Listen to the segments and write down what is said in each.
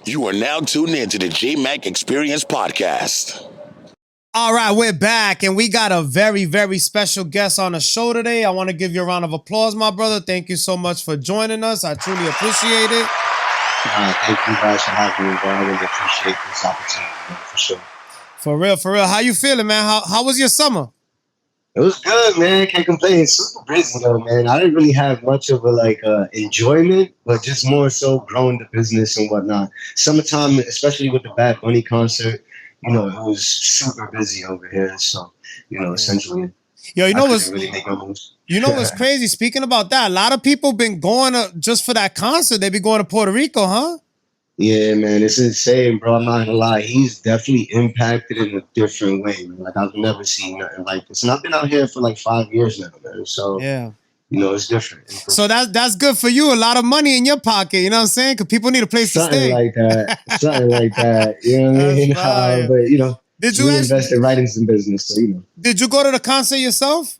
You are now tuned in to the Jmack Experience Podcast. All right, we're back, and we got a very, very special guest on the show today. I want to give you a round of applause, my brother. Thank you so much for joining us. I truly appreciate it. Thank you guys for having me, bro. I really appreciate this opportunity, man, for sure. For real, for real. How you feeling, man? How was your summer? It was good, man. Can't complain. Super busy though, man. I didn't really have much of a enjoyment, but just more so growing the business and whatnot. Summertime, especially with the Bad Bunny concert, it was super busy over here. So, essentially, Yo, you know what's really make no moves. You know what's crazy? Speaking about that, a lot of people been going just for that concert. They be going to Puerto Rico, huh? Yeah, man, it's insane, bro. I'm not gonna lie. He's definitely impacted in a different way, man. Like, I've never seen nothing like this. And I've been out here for like 5 years now, man. So, yeah, it's different. So that's good for you. A lot of money in your pocket, you know what I'm saying? Because people need a place to stay. Something like that. You know what I mean? But, did you invested right into some business, so, Did you go to the concert yourself?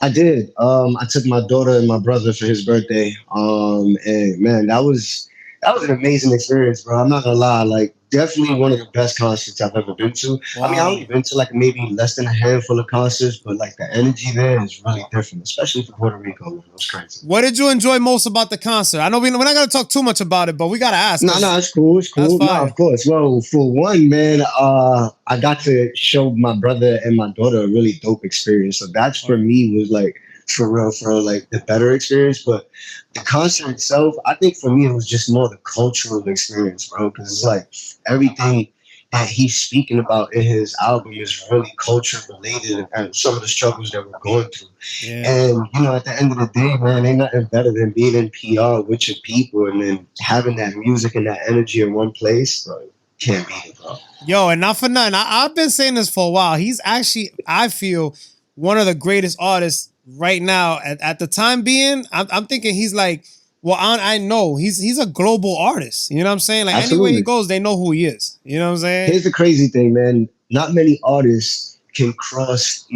I did. I took my daughter and my brother for his birthday. And man, that was an amazing experience, bro. I'm not gonna lie. Like, definitely one of the best concerts I've ever been to. Wow. I mean, I've only been to like maybe less than a handful of concerts, but like the energy there is really different, especially for Puerto Rico. Man. It was crazy. What did you enjoy most about the concert? I know we're not gonna talk too much about it, but we gotta ask. No, it's cool. It's cool. No, of course. Well, for one, man, I got to show my brother and my daughter a really dope experience. So that's for me was like, for real, like the better experience. But the concert itself, I think for me, it was just more the cultural experience, bro. Because it's like everything that he's speaking about in his album is really culture related and some of the struggles that we're going through. Yeah. And, at the end of the day, man, ain't nothing better than being in PR with your people and then having that music and that energy in one place, bro. Can't beat it, bro. Yo, and not for nothing, I've been saying this for a while. He's actually, I feel, one of the greatest artists right now. At the time being, I'm thinking he's like, well, I know he's a global artist. You know what I'm saying? Like, absolutely. Anywhere he goes, they know who he is. You know what I'm saying? Here's the crazy thing, man. Not many artists can cross,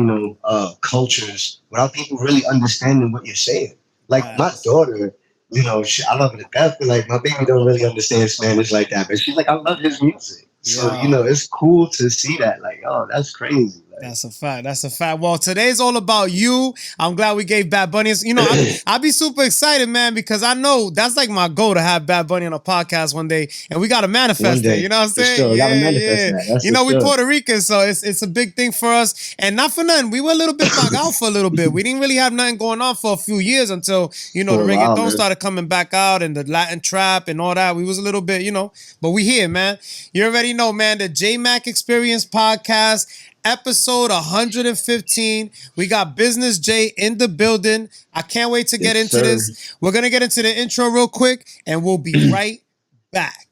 cultures without people really understanding what you're saying. Like, my daughter, I love her to death, but like my baby don't really understand Spanish like that. But she's like, I love his music. So, it's cool to see that. Like, oh, that's crazy. That's a fact. That's a fact. Well, today's all about you. I'm glad we gave Bad Bunny. I'd be super excited, man, because I know that's like my goal to have Bad Bunny on a podcast one day, and we got to manifest it. You know what I'm saying? Sure. Manifest that. We Puerto Ricans, so it's a big thing for us. And not for nothing, we were a little bit bugged out for a little bit. We didn't really have nothing going on for a few years until the reggaeton started coming back out and the Latin trap and all that. We was a little bit, but we here, man. You already know, man. The Jmack Experience Podcast. Episode 115. We got Business J in the building. I can't wait to get into this. We're going to get into the intro real quick, and we'll be right back.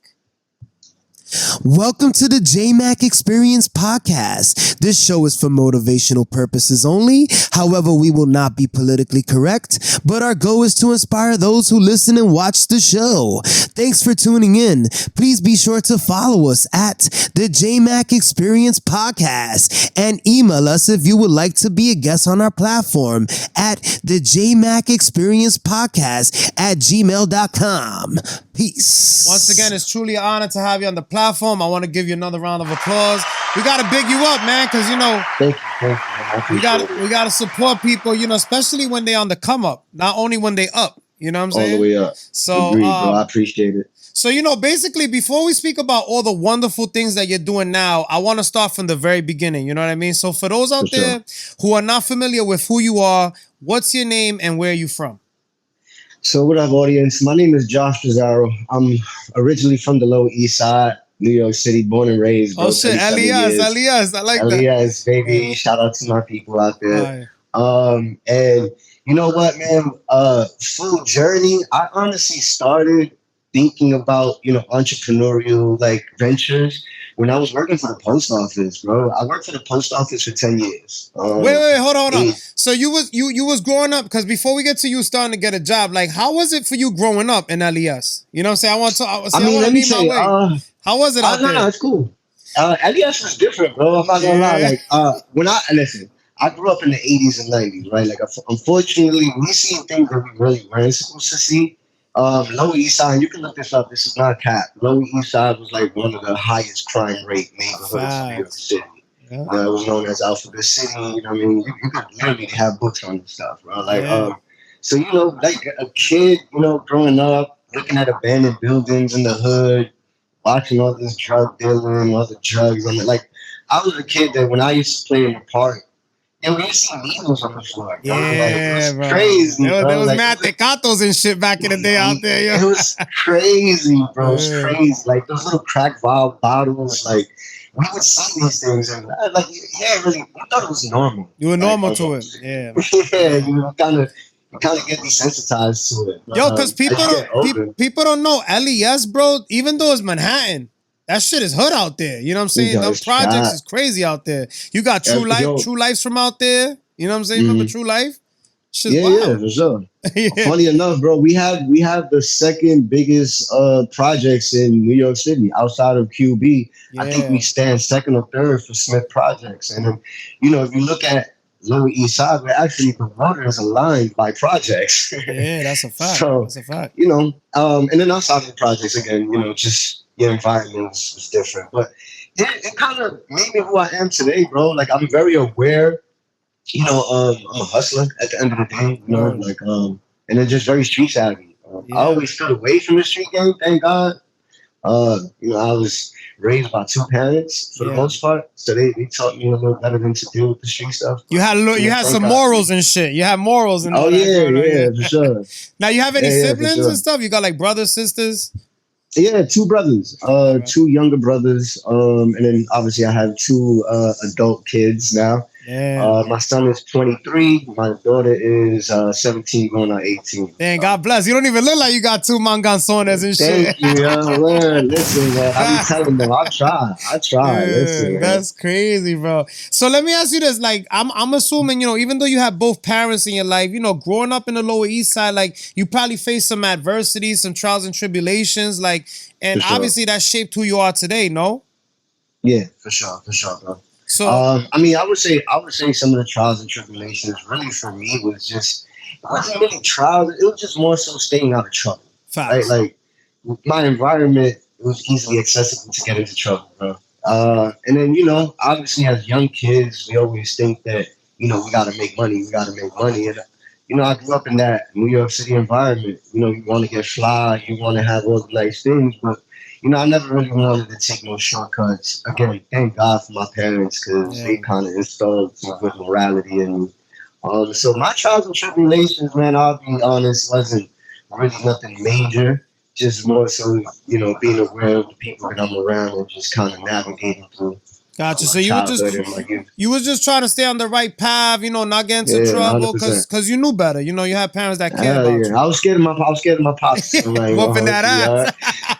Welcome to the Jmack Experience Podcast. This show is for motivational purposes only. However, we will not be politically correct, but our goal is to inspire those who listen and watch the show. Thanks for tuning in. Please be sure to follow us at the Jmack Experience Podcast and email us if you would like to be a guest on our platform at the Jmack Experience Podcast at gmail.com. Peace. Once again, it's truly an honor to have you on the platform. I want to give you another round of applause. We got to big you up, man, because, Thank you. We got to support people, especially when they're on the come up, not only when they up. You know what I'm saying? All the way up. So, agreed, bro. I appreciate it. So, basically, before we speak about all the wonderful things that you're doing now, I want to start from the very beginning. You know what I mean? So, for those out there who are not familiar with who you are, what's your name and where are you from? So what up, audience? My name is Josh Pizarro. I'm originally from the Lower East Side, New York City, born and raised. Oh, shit. L.E.S. I like that. L.E.S, baby. Shout out to my people out there. Right. And you know what, man? Full journey, I honestly started thinking about, entrepreneurial, ventures when I was working for the post office, bro. I worked for the post office for 10 years. Wait, hold on. So you was growing up, because before we get to you starting to get a job, how was it for you growing up in L.E.S? You know what I'm saying? Let me say, how was it out there? No, it's cool. L.E.S was different, bro. I'm not gonna lie. I grew up in the 80s and 90s, right? Unfortunately, we seen things that we really weren't supposed to see. Lower East Side, you can look this up. This is not cap. Lower East Side was like one of the highest crime rate neighborhoods in New York City. Yeah. It was known as Alphabet City. You know what I mean? You could literally have books on this stuff, bro. Like, so you know, like a kid, you know, growing up, looking at abandoned buildings in the hood, watching all this drug dealing, all the drugs. I mean, like, I was a kid that when I used to play in the park, and we used to see needles on the floor. Yeah, like, it was bro. crazy. There was like, mad tecatos and shit back in the day out there. Yo. It was crazy, bro. It was crazy. Like those little crack vial bottles, like we would see these things and like really, we thought it was normal. You were normal to it, yeah. Yeah, you kind of get desensitized to it. Yo, because people don't know L.E.S, bro. Even though it's Manhattan, that shit is hood out there. You know what I'm saying? Them projects is crazy out there. You got True Life's from out there. You know what I'm saying? Remember True Life? Shit's wild. For sure. Funny enough, bro, we have the second biggest projects in New York City outside of QB. Yeah. I think we stand second or third for Smith Projects. And then, you know, if you look at Lower East Side, where actually the water is aligned by projects. Yeah, that's a fact. So, that's a fact. You know, and then outside of the projects again, you know, just your environment is different. But it kind of made me who I am today, bro. Like I'm very aware. You know, I'm a hustler at the end of the day, you know, like, and then just very street savvy. I always stood away from the street game, thank God. You know, I was raised by two parents for the most part, so they taught me a little better than to deal with the street stuff. You had some morals and shit. You had morals and all that. For sure. Now, you have any siblings and stuff? You got like brothers, sisters? Yeah, two brothers, two younger brothers, and then obviously I have two adult kids now. Yeah. My son is 23. My daughter is 17, going on 18. Dang, God bless. You don't even look like you got two manganzones and shit. Thank you, man. Listen, man. I be telling them, I try. Yeah, listen, that's crazy, bro. So let me ask you this. Like, I'm assuming, you know, even though you have both parents in your life, you know, growing up in the Lower East Side, like, you probably faced some adversity, some trials and tribulations, like, and obviously that shaped who you are today, no? Yeah, for sure, bro. So I mean, I would say some of the trials and tribulations really for me was just, it wasn't really trials. It was just more so staying out of trouble. Facts. Right? Like my environment, it was easily accessible to get into trouble, bro. And then, you know, obviously as young kids, we always think that, you know, we got to make money. And, you know, I grew up in that New York City environment. You know, you want to get fly, you want to have all the nice things, but you know, I never really wanted to take no shortcuts. Again, thank God for my parents because they kind of installed some good morality in me. So my trials and tribulations, man, I'll be honest, wasn't really nothing major. Just more so, you know, being aware of the people that I'm around and just kind of navigating through. Gotcha. So you was just trying to stay on the right path, you know, not get into trouble because you knew better. You know, you had parents that cared about you. I was scared of my pops. Like, whooping that ass.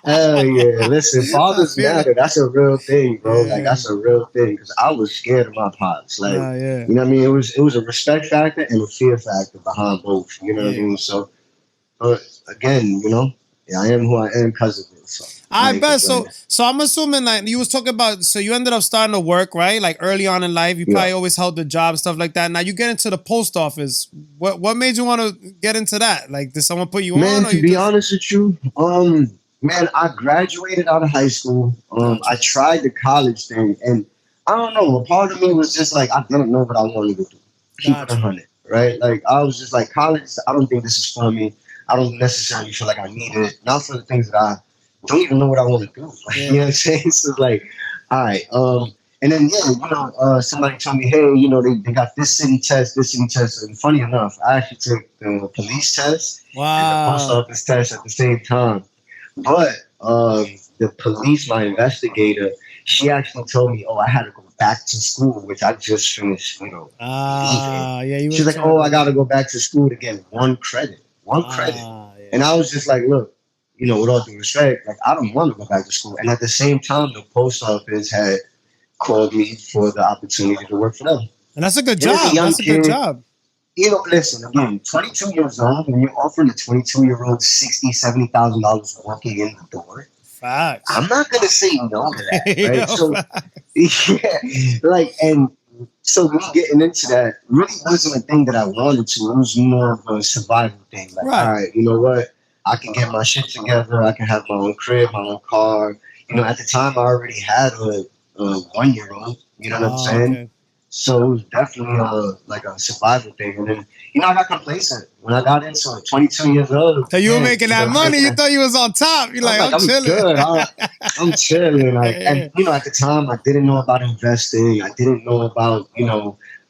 Hell yeah. Listen, fathers matter. That's a real thing, bro. Like that's a real thing because I was scared of my pops. Like, you know what I mean? It was a respect factor and a fear factor behind both. You know what I mean? So, but again, you know, I am who I am because of it. So. I bet. So I'm assuming like you was talking about, so you ended up starting to work, right? Like early on in life, you probably always held the job, stuff like that. Now you get into the post office. What made you want to get into that? Like, did someone put you on? Man, to be honest with you, man, I graduated out of high school. I tried the college thing, and I don't know. A part of me was just like, I didn't know what I wanted to do. Keep it 100, right? Like I was just like, college, I don't think this is for me. I don't necessarily feel like I need it. Not for the things that I don't even know what I want to do. Like, you know what I'm saying? So like, all right. And then, you know, somebody told me, hey, you know, they got this city test. And funny enough, I actually took the police test and the post office test at the same time. But the police, my investigator, she actually told me, I had to go back to school, which I just finished, you know. She's like, I got to go back to school to get one credit. And I was just like, look, you know, with all due respect, like I don't want to go back to school. And at the same time, the post office had called me for the opportunity to work for them. And that's a good job. That's a good job. You know, listen, again, 22 years old, and you're offering a 22-year-old $60,000, $70,000 walking in the door. Facts. I'm not going to say no to that, right? So, like, and so me getting into that really wasn't a thing that I wanted to. It was more of a survival thing. Like, all right, you know what? I can get my shit together. I can have my own crib, my own car. At the time, I already had a 1-year-old. You know what I'm saying? Okay. So it was definitely like a survival thing. And then, I got complacent when I got into it. 22 years old. So you were making that money. You thought you was on top. You're like, I'm chilling. Good. I'm chilling. Like, Yeah. and at the time, I didn't know about investing. I didn't know about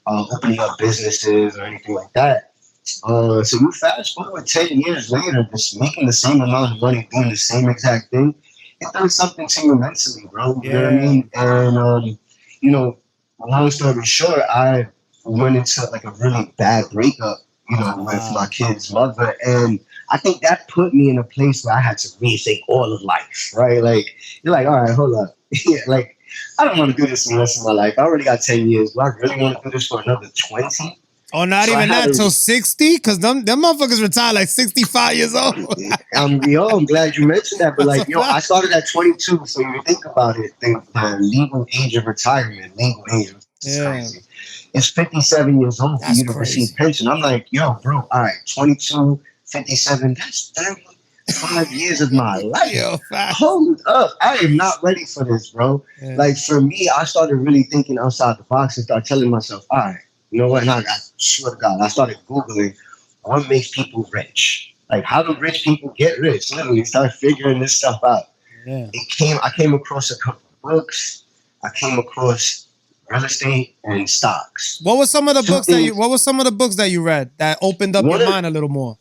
opening up businesses or anything like that. So you fast forward 10 years later, just making the same amount of money, doing the same exact thing. It does something to you mentally, bro. You know what I mean? And long story short, I went into like a really bad breakup, with my kid's mother. And I think that put me in a place where I had to rethink all of life, right? Like, you're like, all right, hold up. Yeah, like, I don't want to do this the rest of my life. I already got 10 years. Do I really want to do this for another 20? Oh, not even that, till 60? Because them motherfuckers retire like 65 years old. I'm glad you mentioned that. But like, I started at 22. So you think about it, the legal age of retirement, is crazy. It's 57 years old for you to receive pension. I'm like, yo, bro, all right, 22, 57, that's 35 years of my life. Yo, hold up. I am not ready for this, bro. Yeah. Like, for me, I started really thinking outside the box and started telling myself, all right, you know what? And I swear to God, I started Googling what makes people rich. Like, how do rich people get rich? Literally, started figuring this stuff out. Yeah. I came across a couple of books. I came across real estate and stocks. What were some of the books that you read that opened up your mind a little more?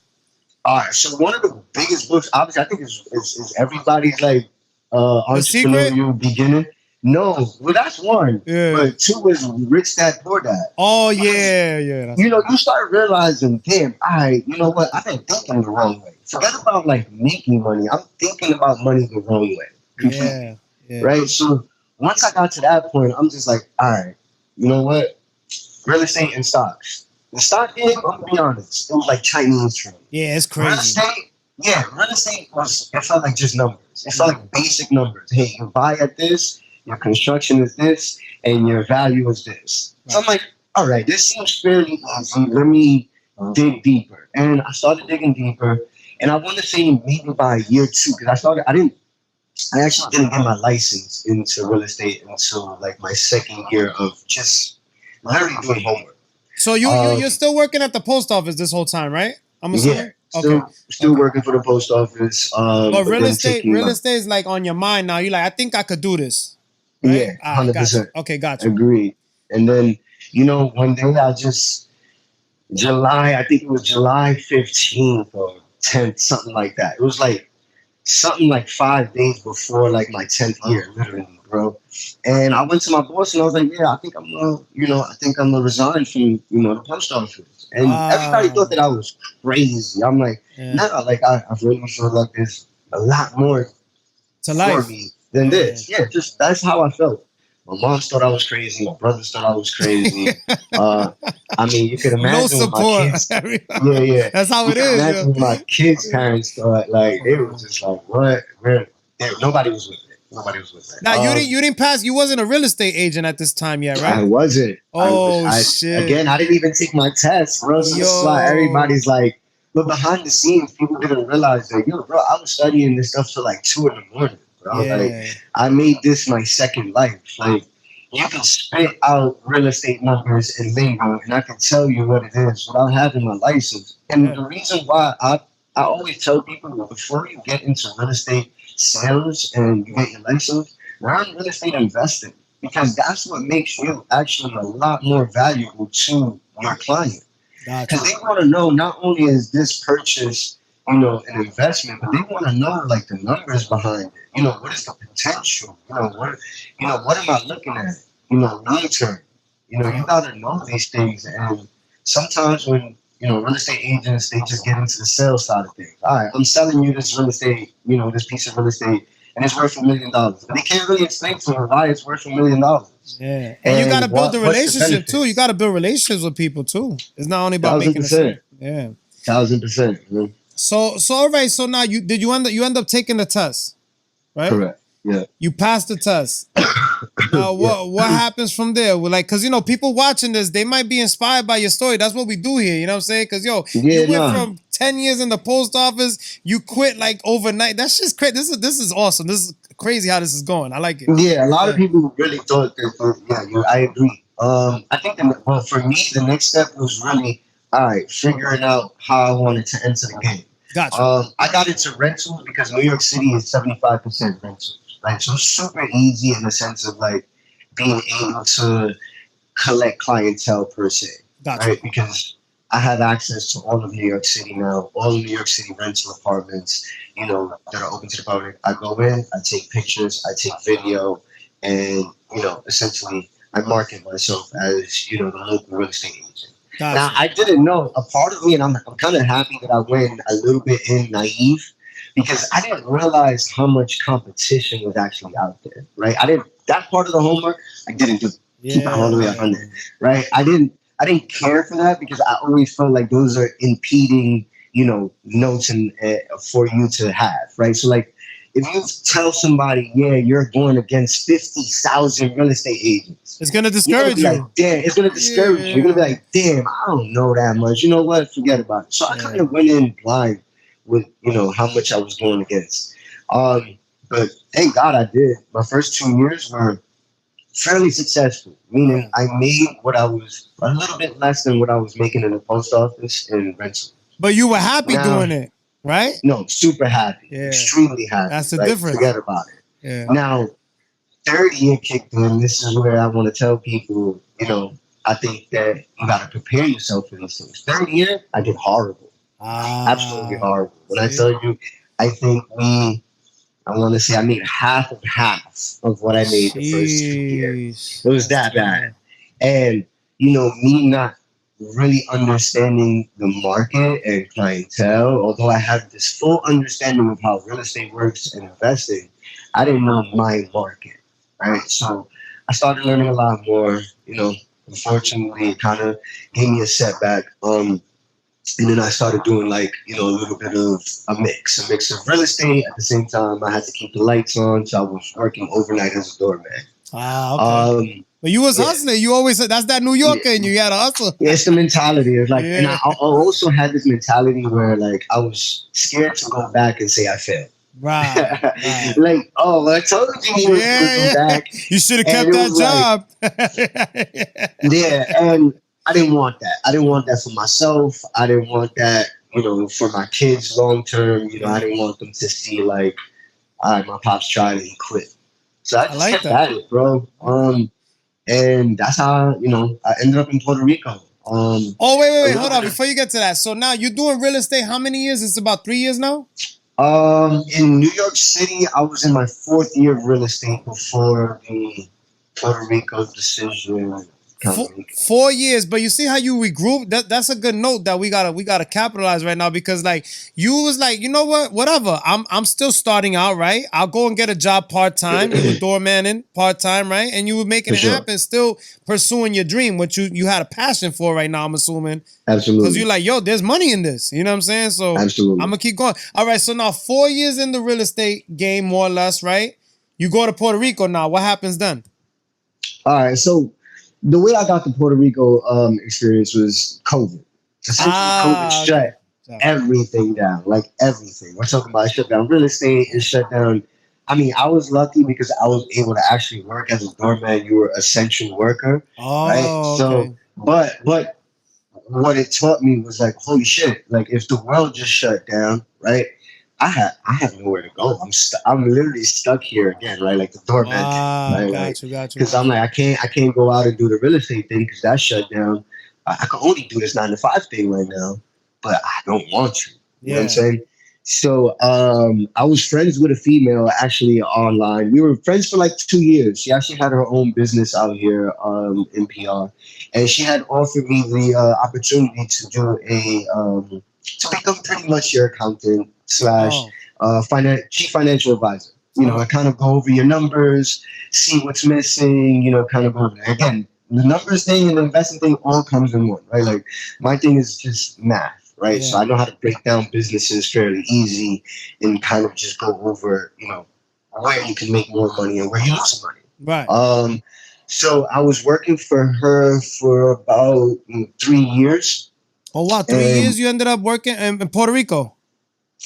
All right, so one of the biggest books, obviously, I think is everybody's like entrepreneurial beginning. No, well, that's one. Yeah. But two was Rich Dad Poor Dad. Oh, yeah. You start realizing, damn, you know what? I've been thinking the wrong way. Forget about like making money. I'm thinking about money the wrong way. Yeah. Right? So once I got to that point, I'm just like, all right, you know what? Real estate and stocks. The stock game, I'm gonna be honest, it was like Chinese food. Yeah, it's crazy. Real estate it felt like just numbers. It felt like basic numbers. Hey, you buy at this, your construction is this, and your value is this. Right. So I'm like, all right, this seems fairly easy. Let me dig deeper. And I started digging deeper. And I want to say maybe by year 2, because I actually didn't get my license into real estate until like my second year of just literally doing homework. So you're still working at the post office this whole time, right? I'm assuming. Yeah, still working for the post office. But real estate is like on your mind now. You're like, I think I could do this. Right? Yeah, 100%. Gotcha. Okay, gotcha. Agreed. And then, one day I think it was July 15th or 10th, something like that. It was like something like 5 days before like my 10th year, literally, bro. And I went to my boss and I was like, yeah, I think I'm gonna resign from, the post office. And everybody thought that I was crazy. I'm like, nah, like I really feel like there's a lot more to life for me than this. Yeah, just that's how I felt. My mom thought I was crazy. My brothers thought I was crazy. I mean, you can imagine. No support. My kids, yeah. That's how it is. Imagine my kids' parents thought like it was just like what? Nobody was with it. Now you didn't pass. You wasn't a real estate agent at this time yet, right? I wasn't. Shit. Again, I didn't even take my test, bro. So everybody's like, but behind the scenes, people didn't realize that, bro, I was studying this stuff till like 2 in the morning. Like, I made this my second life. Like, you can spit out real estate numbers and lingo, and I can tell you what it is without having my license. And the reason why I always tell people, before you get into real estate sales and you get your license, learn real estate investing, because that's what makes you actually a lot more valuable to your client. Because they want to know, not only is this purchase an investment, but they want to know like the numbers behind it. What is the potential? What am I looking at? Long term. You gotta know these things. And sometimes when real estate agents, they just get into the sales side of things. All right, I'm selling you this real estate, this piece of real estate, and it's worth $1 million. But they can't really explain to them why it's worth $1 million. Yeah, and you gotta build a relationship too. You gotta build relationships with people too. It's not only about making a sale. Yeah, 1000%. Man. So all right. So now you end up taking the test, right? Correct. Yeah. You passed the test. Now, what happens from there? Well, like, cause people watching this, they might be inspired by your story. That's what we do here. You know what I'm saying? Cause you went from 10 years in the post office, you quit like overnight. That's just crazy. This is awesome. This is crazy how this is going. I like it. Yeah, a lot of people really thought that. I agree. I think for me, the next step was really all right, figuring out how I wanted to enter the game. Gotcha. I got into rentals because New York City is 75% rentals. Right, so it's super easy in the sense of like being able to collect clientele per se, gotcha. Right? Because I have access to all of New York City now, all of New York City rental apartments, that are open to the public. I go in, I take pictures, I take video, and essentially I market myself as the local real estate agent. Gotcha. Now I didn't know a part of me, and I'm kind of happy that I went a little bit in naive. Because I didn't realize how much competition was actually out there, right? That part of the homework I didn't do. Keep it all the way 100, right? I didn't care for that because I always felt like those are impeding, notes and for you to have, right? So like, if you tell somebody, you're going against 50,000 real estate agents, it's gonna discourage you. Like, damn, it's gonna discourage you. You're gonna be like, damn, I don't know that much. You know what? Forget about it. So I kind of went in blind with how much I was going against, but thank God I did. My first 2 years were fairly successful, meaning I made what I was a little bit less than what I was making in the post office in rental. But you were happy doing it, right? No, super happy, extremely happy. That's the difference. Forget about it. Yeah. Now, third year kicked in. This is where I want to tell people, I think that you got to prepare yourself for these things. Third year, I did horrible. Absolutely horrible. When I tell you, I think I want to say I made half of what I made the first 2 years. It was that bad. And, me not really understanding the market and clientele, although I have this full understanding of how real estate works and investing, I didn't know my market, right? So I started learning a lot more, unfortunately, it kind of gave me a setback. And then I started doing a little bit of a mix of real estate. At the same time, I had to keep the lights on, so I was working overnight as a doorman. Okay. But you was hustling. You always said that's that New Yorker in you. You had to hustle. Yeah, it's the mentality. It's like, and I also had this mentality where I was scared to go back and say I failed. Right. I told you you was back. You should have kept that job. And I didn't want that. I didn't want that for myself. I didn't want that, for my kids long term. I didn't want them to see all right, my pops tried and he quit. So I just kept at it, bro. And that's how, I ended up in Puerto Rico. Wait, hold on. Before you get to that. So now you're doing real estate how many years? It's about 3 years now? In New York City, I was in my 4th year of real estate before the Puerto Rico decision. 4 years, but you see how you regroup. That's a good note that we gotta capitalize right now because you was like, you know what, whatever. I'm still starting out, right? I'll go and get a job part time. You were doormanning part time, right? And you were making it happen, still pursuing your dream, what you had a passion for right now. I'm assuming, absolutely, because you're like, yo, there's money in this. You know what I'm saying? So absolutely, I'm gonna keep going. All right, so now 4 years in the real estate game, more or less, right? You go to Puerto Rico now. What happens then? All right, so the way I got the Puerto Rico experience was COVID. Essentially, COVID shut everything down, everything. We're talking about shut down real estate, it shut down. I mean, I was lucky because I was able to actually work as a doorman. You were an essential worker, right? So, okay. But what it taught me was holy shit! If the world just shut down, right? I have nowhere to go. I'm literally stuck here again, right? Like the doorman. Right? Got you. Because I'm I can't go out and do the real estate thing because that's shut down. I can only do this 9 to 5 thing right now, but I don't want to. You know what I'm saying? So I was friends with a female actually online. We were friends for 2 years. She actually had her own business out here in PR, and she had offered me the opportunity to do to become pretty much your accountant / chief financial advisor. I kind of go over your numbers, see what's missing, kind of go over there. Again, the numbers thing and the investing thing all comes in one, right? My thing is just math, right? Yeah. So I know how to break down businesses fairly easy and kind of just go over, where you can make more money and where you lose money. Right. So I was working for her for about 3 years. Oh wow, 3 years you ended up working in Puerto Rico.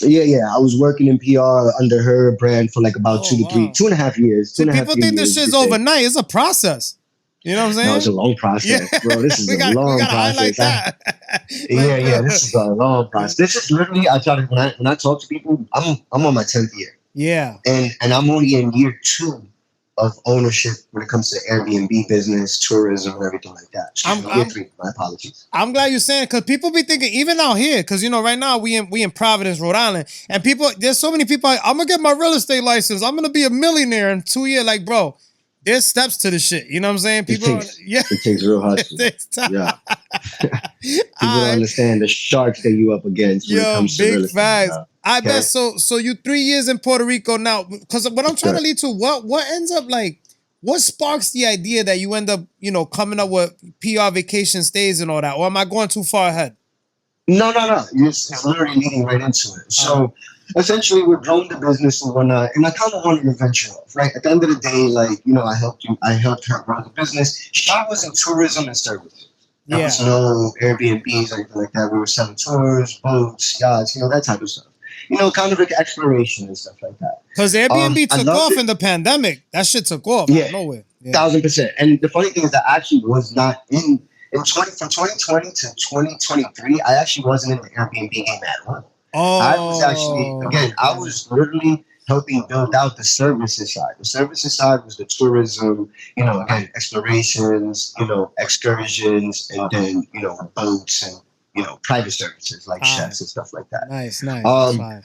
Yeah. I was working in PR under her brand for like about Oh wow. 2.5 years, See, people think this shit's overnight. It's a process. You know what I'm saying? No, it's a long process, bro. This is we a long gotta highlight process. that. This is a long process. This is literally, I try to when I talk to people, I'm on my 10th year. Yeah. And I'm only in year 2 of ownership when it comes to Airbnb business, tourism, and everything like that. Year 3, my apologies. I'm glad you're saying it, because people be thinking, even out here, because right now we in Providence, Rhode Island, and there's so many people like, I'm gonna get my real estate license, I'm gonna be a millionaire in 2 years. Like, bro, there's steps to the shit. You know what I'm saying? It takes real hustle. It takes time. Yeah. People don't understand the sharks that you up against when it comes to real estate. Facts. I bet so you 3 years in Puerto Rico now, because what I'm trying to lead to, what ends up like, what sparks the idea that you end up, coming up with PR vacation stays and all that? Or am I going too far ahead? No. It's literally leading right into it. So essentially we're growing the business and whatnot, and I kind of wanted to venture off, right? At the end of the day, like, I helped her grow the business. She was in tourism and services. There was no Airbnbs or anything like that. We were selling tours, boats, yachts, that type of stuff. Kind of like exploration and stuff like that. Because Airbnb took off in the pandemic. That shit took off out of nowhere. 1,000%. And the funny thing is that I actually was not from 2020 to 2023, I actually wasn't in the Airbnb game at all. I was actually, I was literally helping build out the services side. The services side was the tourism, explorations, excursions, and then, boats and, private services like chefs and stuff like that. Nice.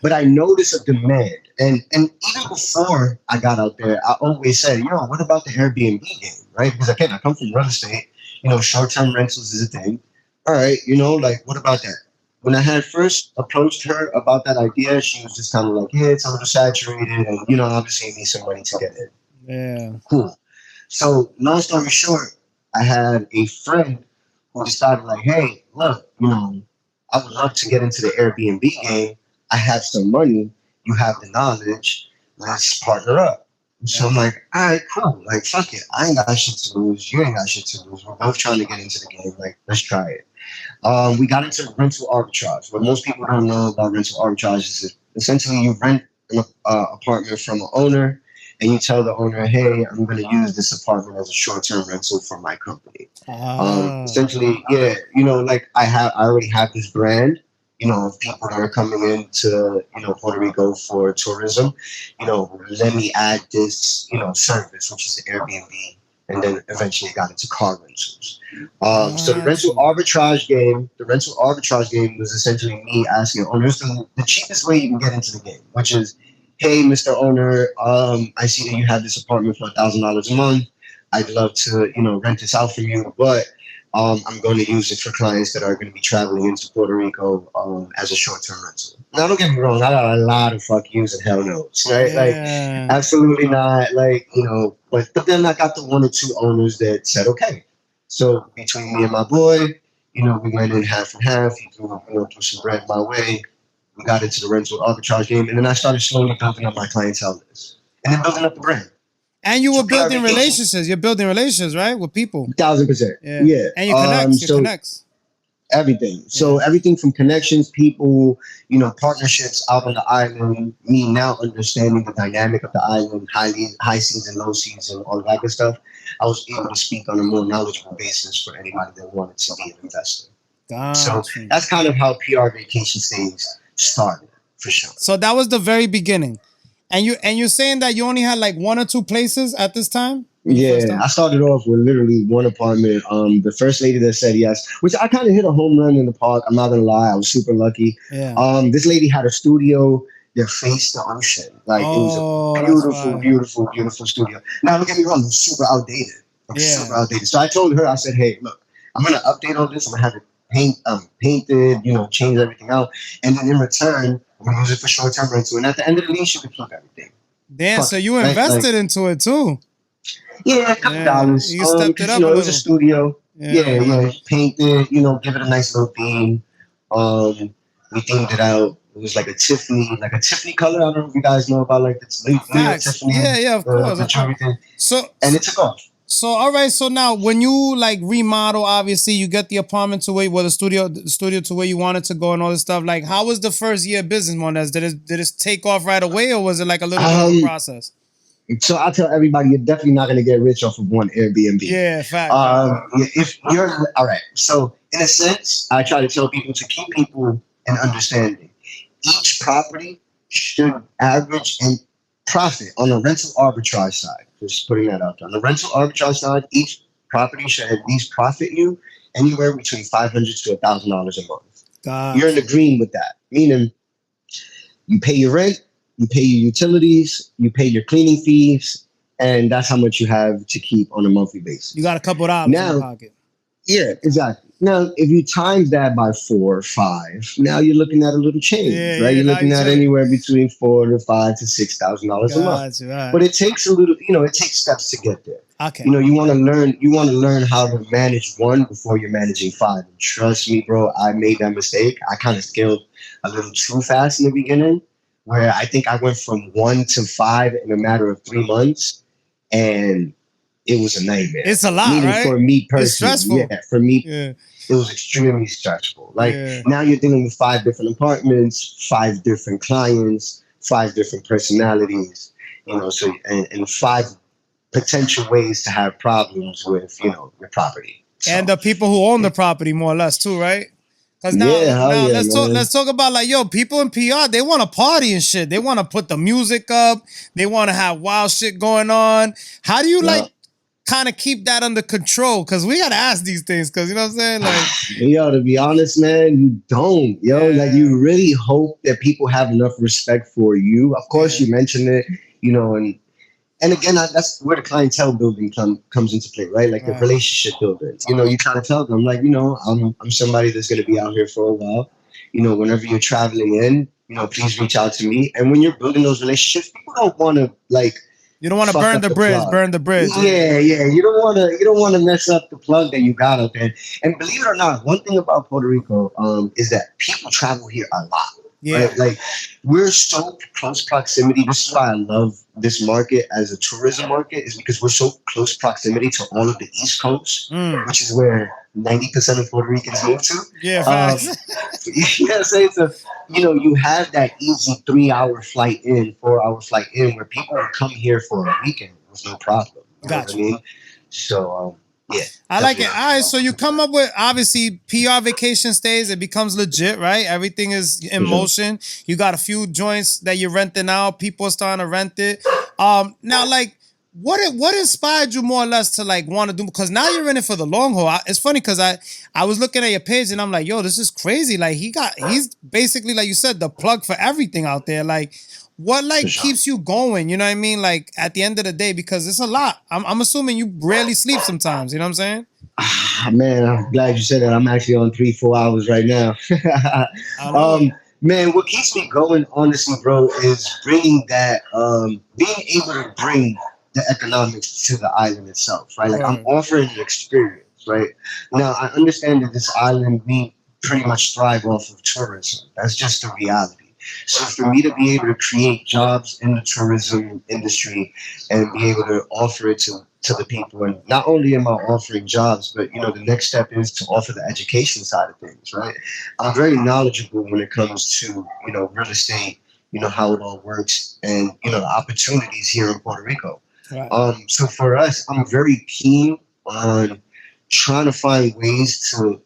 But I noticed a demand. And even before I got out there, I always said, what about the Airbnb game, right? Because again, I come from real estate, short-term rentals is a thing. All right, what about that? When I had first approached her about that idea, she was just kind of like, yeah, it's a little saturated, and, obviously you need some money to get in. Yeah. Cool. So, long story short, I had a friend who decided like, hey, look, I would love to get into the Airbnb game. I have some money. You have the knowledge. Let's partner up. So I'm like, all right, cool. Like, fuck it. I ain't got shit to lose. You ain't got shit to lose. We're both trying to get into the game. Like, let's try it. We got into rental arbitrage. What most people don't know about rental arbitrage is essentially you rent an apartment from an owner, and you tell the owner, hey, I'm going to use this apartment as a short-term rental for my company. Essentially, like I already have this brand, of people that are coming into, Puerto Rico for tourism. Let me add this, service, which is the Airbnb. And then eventually got into car rentals. So the rental arbitrage game was essentially me asking owners the cheapest way you can get into the game, which is, hey, Mr. Owner, I see that you have this apartment for $1,000 a month. I'd love to, rent this out from you, but I'm going to use it for clients that are going to be traveling into Puerto Rico as a short-term rental. Now, don't get me wrong, I got a lot of fuck yous and hell no's, right? Yeah. Like, absolutely not, like, but then I got the 1 or 2 owners that said, okay. So between me and my boy, we went in half and half. He threw some bread my way. We got into the rental arbitrage game, and then I started slowly building up my clientele list and then building up the brand. And you were building relationships. You're building relationships, right, with people. 1,000%. Yeah. And you connects. Everything. Yeah. So everything from connections, people, partnerships out on the island. Me now understanding the dynamic of the island, high season, low season, all that good stuff. I was able to speak on a more knowledgeable basis for anybody that wanted to be an investor. So that's kind of how PR vacation stays started, for sure. So that was the very beginning. And you're saying that you only had like 1 or 2 places at this time? Yeah, I started off with literally 1 apartment. The first lady that said yes, which I kind of hit a home run in the park. I'm not gonna lie, I was super lucky. Yeah. This lady had a studio that faced the ocean. Like it was a beautiful studio. Now don't get me wrong, it was super outdated. Super outdated. So I told her, I said, hey, look, I'm gonna update all this. I'm gonna have it painted, change everything out, and then in return, I'm gonna use it for short-term rental. And at the end of the lease, you can keep everything. Damn, so you invested into it too. Yeah, a couple dollars. You stepped it up. It was a studio. Yeah. Painted, give it a nice little theme. We themed it out. It was like a Tiffany color. I don't know if you guys know about like this Leo Facts. Tiffany, Yeah, of course. the jewelry thing. So, And it took off. So all right, so now when you like remodel, obviously you get the apartment to where the studio to where you wanted to go and all this stuff. Like, how was the first year of business, Monez? Did it take off right away, or was it like a little bit of a process? So I tell everybody, you're definitely not going to get rich off of one Airbnb. Yeah, fact. If you're all right, so in a sense, I try to tell people to keep people in understanding. Each property should average and profit on the rental arbitrage side. Just putting that out there. On the rental arbitrage side, each property should at least profit you anywhere between $500 to $1,000 a month. You're in the green with that, meaning you pay your rent, you pay your utilities, you pay your cleaning fees, and that's how much you have to keep on a monthly basis. You got a couple dollars in your pocket. Yeah, exactly. Now, if you times that by 4 or 5, now you're looking at a little change, right? You're looking at anywhere between $4,000 to $5,000 to $6,000 a month. Right. But it takes a little, it takes steps to get there. Okay. You want to learn how to manage 1 before you're managing 5. And trust me, bro, I made that mistake. I kind of scaled a little too fast in the beginning, where I think I went from 1 to 5 in a matter of 3 months, and it was a nightmare. It's a lot, right? For me personally, it's stressful. Yeah, for me, it was extremely stressful. Like now you're dealing with 5 different apartments, 5 different clients, 5 different personalities, so and 5 potential ways to have problems with, your property. So, and the people who own the property, more or less, too, right? Because now let's talk about like, people in PR, they want to party and shit. They want to put the music up. They want to have wild shit going on. How do you kind of keep that under control? Because we got to ask these things, because you know what I'm saying? Like, to be honest, man, you don't. Like you really hope that people have enough respect for you. Of course, you mentioned it, and again, that's where the clientele building comes into play, right? Like the relationship building. You try to tell them, like, I'm somebody that's going to be out here for a while. Whenever you're traveling in, please reach out to me. And when you're building those relationships, people don't want to like. You don't want to burn the bridge. Yeah. You don't want to mess up the plug that you got out there. And believe it or not, one thing about Puerto Rico is that people travel here a lot. Yeah. Right? Like we're so close proximity. This is why I love this market as a tourism market, is because we're so close proximity to all of the East Coast, which is where 90% of Puerto Ricans move to. Yeah, facts. So you have that easy 3-hour flight in, 4-hour flight in, where people will come here for a weekend with no problem. Gotcha. What I mean? So yeah. I like it. All right, so you come up with obviously PR vacation stays. It becomes legit, right? Everything is in motion. You got a few joints that you're renting out. People are starting to rent it. Now, like, what inspired you more or less to like want to do? Because now you're in it for the long haul. It's funny because I was looking at your page and I'm like, yo, this is crazy. Like he's basically, like you said, the plug for everything out there. Like, what keeps you going? You know what I mean? Like at the end of the day, because it's a lot. I'm assuming you rarely sleep sometimes. You know what I'm saying? Man, I'm glad you said that. I'm actually on 3-4 hours right now. Man, what keeps me going, honestly, bro, is bringing that, being able to bring the economics to the island itself, right? Like I'm offering an experience, right? Now, I understand that this island, we pretty much thrive off of tourism. That's just the reality. So for me to be able to create jobs in the tourism industry and be able to offer it to the people, and not only am I offering jobs, but the next step is to offer the education side of things, right? I'm very knowledgeable when it comes to real estate, how it all works, and the opportunities here in Puerto Rico. Right. So for us, I'm very keen on trying to find ways to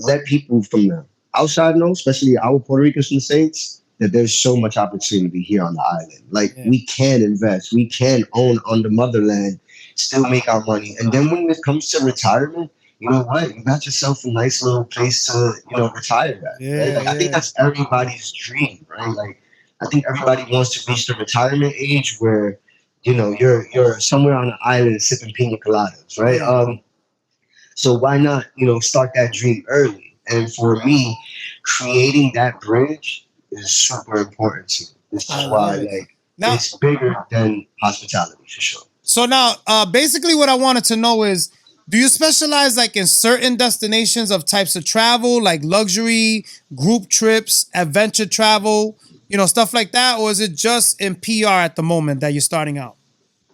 let people from the outside know, especially our Puerto Ricans from the States, that there's so much opportunity here on the island. Like we can invest, we can own on the motherland, still make our money. And then when it comes to retirement, you know what? You got yourself a nice little place to, retire at. Yeah, right? I think that's everybody's dream, right? Like I think everybody wants to reach the retirement age where, you're somewhere on an island sipping pina coladas, right? So why not, start that dream early? And for me, creating that bridge is super important to me. This is why it's bigger than hospitality for sure. So now, basically what I wanted to know is, Do you specialize like in certain destinations of types of travel, like luxury, group trips, adventure travel, stuff like that? Or is it just in PR at the moment that you're starting out?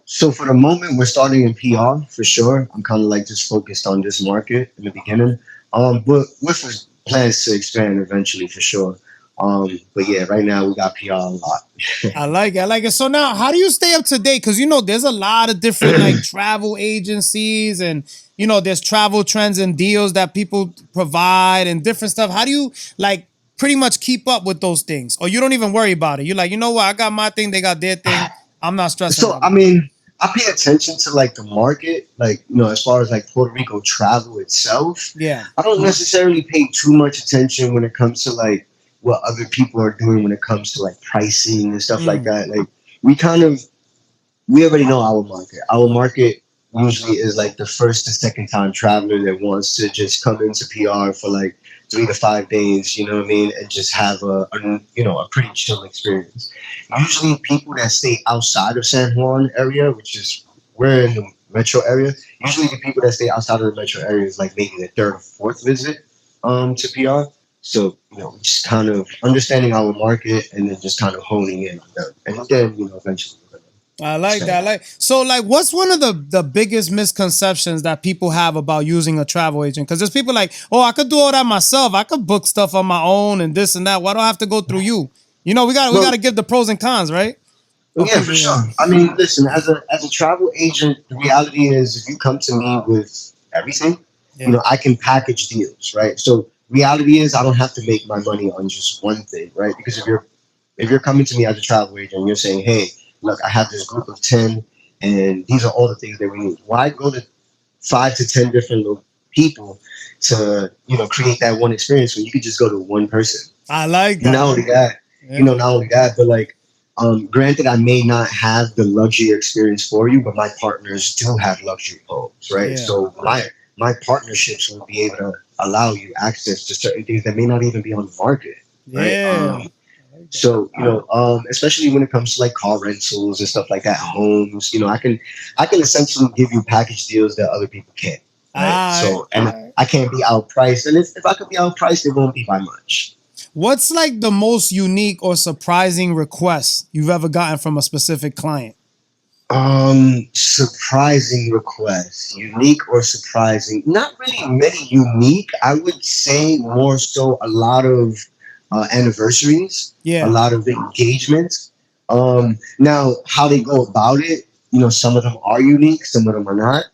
So for the moment, we're starting in PR for sure. I'm kind of like just focused on this market in the beginning. But with plans to expand eventually for sure. But yeah, right now we got PR a lot. I like it. I like it. So now, how do you stay up to date? Because there's a lot of different like travel agencies, and there's travel trends and deals that people provide and different stuff. How do you like pretty much keep up with those things, or you don't even worry about it? You're like, what? I got my thing. They got their thing. I'm not stressing So about I it. mean, I pay attention to like the market, like as far as like Puerto Rico travel itself. Yeah. I don't necessarily pay too much attention when it comes to like what other people are doing when it comes to like pricing and stuff like that. Like we kind of we already know our market. Our market usually is like the first to second time traveler that wants to just come into PR for like 3 to 5 days, you know what I mean, and just have a pretty chill experience. Usually, people that stay outside of San Juan area, which is we're in the metro area. Usually, the people that stay outside of the metro area is like maybe their third or fourth visit to PR. So just kind of understanding our market and then just kind of honing in on them, and then eventually. I like that. Like, what's one of the biggest misconceptions that people have about using a travel agent? Because there's people like, oh, I could do all that myself. I could book stuff on my own and this and that. Why do I have to go through you? We got to give the pros and cons, right? Yeah, for sure. I mean, listen, as a travel agent, the reality is if you come to me with everything, I can package deals, right? So reality is I don't have to make my money on just one thing, right? Because if you're coming to me as a travel agent and you're saying, hey, look, I have this group of 10 and these are all the things that we need. Why go to 5 to 10 different people to, create that one experience when you could just go to one person? I like that. Not only that, but like, granted, I may not have the luxury experience for you, but my partners do have luxury homes, right? Yeah. So my partnerships will be able to allow you access to certain things that may not even be on the market, right? Yeah. So especially when it comes to like car rentals and stuff like that, homes, I can essentially give you package deals that other people can't. Right? So I can't be outpriced, and if I could be outpriced, it won't be by much. What's like the most unique or surprising request you've ever gotten from a specific client? Surprising request, unique or surprising? Not really many unique. I would say more so a lot of anniversaries, a lot of engagements. Now, how they go about it, some of them are unique, some of them are not.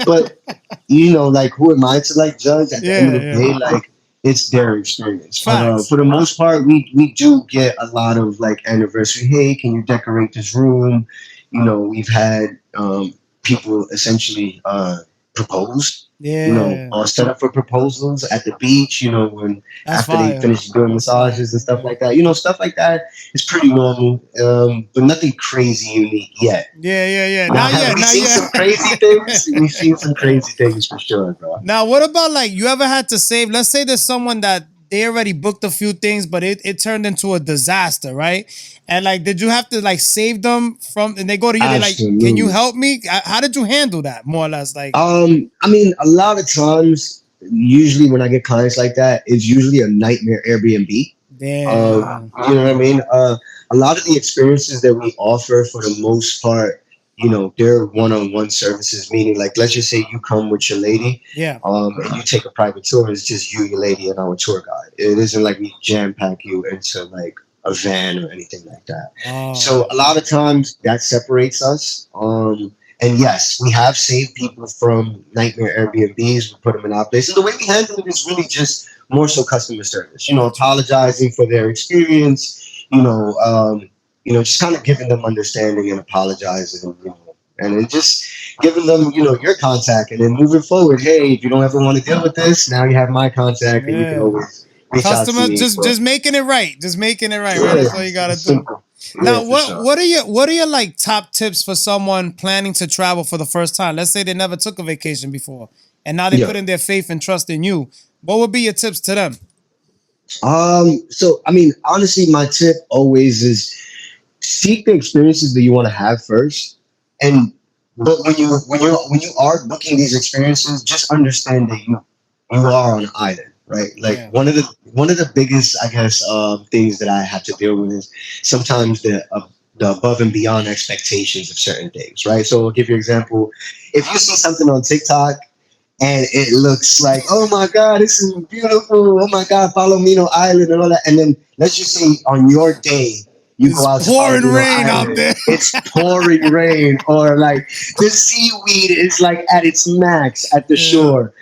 But like, who am I to like judge? At the end of the day, like, it's their experience. For the most part, we do get a lot of like anniversary. Hey, can you decorate this room? We've had people essentially propose. Set up for proposals at the beach, when after they finish doing massages and stuff like that. Stuff like that is pretty normal, but nothing crazy unique yet. Yeah. We've seen some crazy things. We've seen some crazy things for sure, bro. Now, what about like you ever had to save? Let's say there's someone that they already booked a few things, but it turned into a disaster, right? And like, did you have to like save them from? And they go to you, they're like, "Can you help me?" How did you handle that, more or less? Like, I mean, a lot of times, usually when I get clients like that, it's usually a nightmare Airbnb. Damn. You know what I mean? A lot of the experiences that we offer, for the most part, they're one-on-one services. Meaning, like, let's just say you come with your lady, and you take a private tour. It's just you, your lady, and our tour guide. It isn't like we jam pack you into like a van or anything like that. So a lot of times that separates us. And yes, we have saved people from nightmare Airbnbs. We put them in our place. And the way we handle it is really just more so customer service. Apologizing for their experience. Just kind of giving them understanding and apologizing. And then just giving them, your contact. And then moving forward, hey, if you don't ever want to deal with this, now you have my contact, and you can always. Customer, just making it right. Just making it right. That's all you gotta do. Now, what are your like top tips for someone planning to travel for the first time? Let's say they never took a vacation before, and now they put in their faith and trust in you. What would be your tips to them? So I mean, honestly, my tip always is seek the experiences that you want to have first, and But when you are booking these experiences, just understand that you are on an island, right? Like Yeah. one of the biggest, I guess, things that I have to deal with is sometimes the above and beyond expectations of certain things, right? So I'll give you an example. If you see something on TikTok and it looks like, oh my God, this is beautiful. Oh my God, Palomino Island and all that. And then let's just say on your day, you go It's out to pouring Palomino rain out Island, there. it's pouring rain, or like the seaweed is like at its max at the Yeah. shore.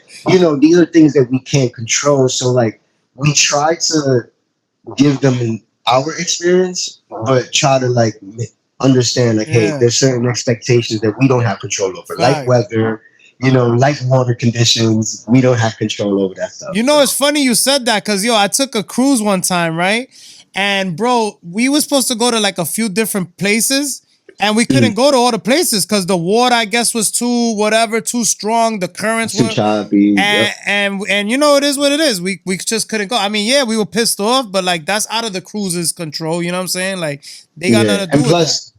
These are things that we can't control. So like we try to give them our experience, but try to like understand like, hey, Yeah. there's certain expectations that we don't have control over, like Fact. weather, like water conditions. We don't have control over that stuff. You know, So it's funny you said that because, I took a cruise one time, right? And, bro, we were supposed to go to like a few different places and we couldn't go to all the places because the water, I guess, was too strong. The currents it's too were. choppy. Yep. And it is what it is. We just couldn't go. I mean, yeah, we were pissed off, but like that's out of the cruise's control. You know what I'm saying? Like they got Yeah, nothing to and do with that. plus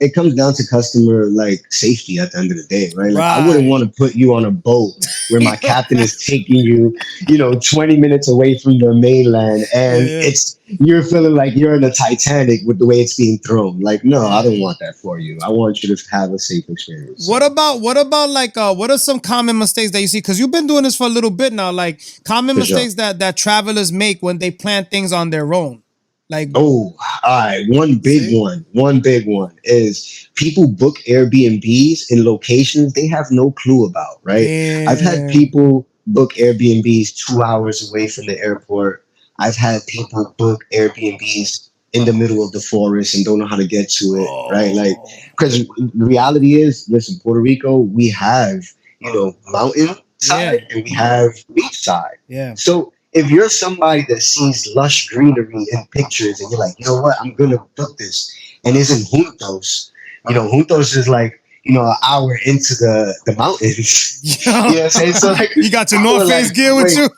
it comes down to customer like safety at the end of the day, right? Like I wouldn't Right. want to put you on a boat where my captain is taking you, 20 minutes away from the mainland and Yeah. it's you're feeling like you're in the Titanic with the way it's being thrown. Like, no, I don't Yeah. want that for you. I want you to have a safe experience. What So about like what are some common mistakes that you see? Because you've been doing this for a little bit now. Like common for sure. mistakes that travelers make when they plan things on their own. Like, Oh, all right. see? One big one is people book Airbnbs in locations they have no clue about, right? I've had Yeah. people book Airbnbs 2 hours away from the airport. I've had people book Airbnbs in the middle of the forest and don't know how to get to it, right? Like, Oh. because the reality is, listen, Puerto Rico, we have, mountain Yeah. side and we have beach side. Yeah. So if you're somebody that sees lush greenery in pictures and you're like, you know what, I'm gonna book this, and it's in Juntos, Juntos is like, an hour into the mountains. Yo. You know what I'm saying? So like, You got your people North are Face like, gear with wait,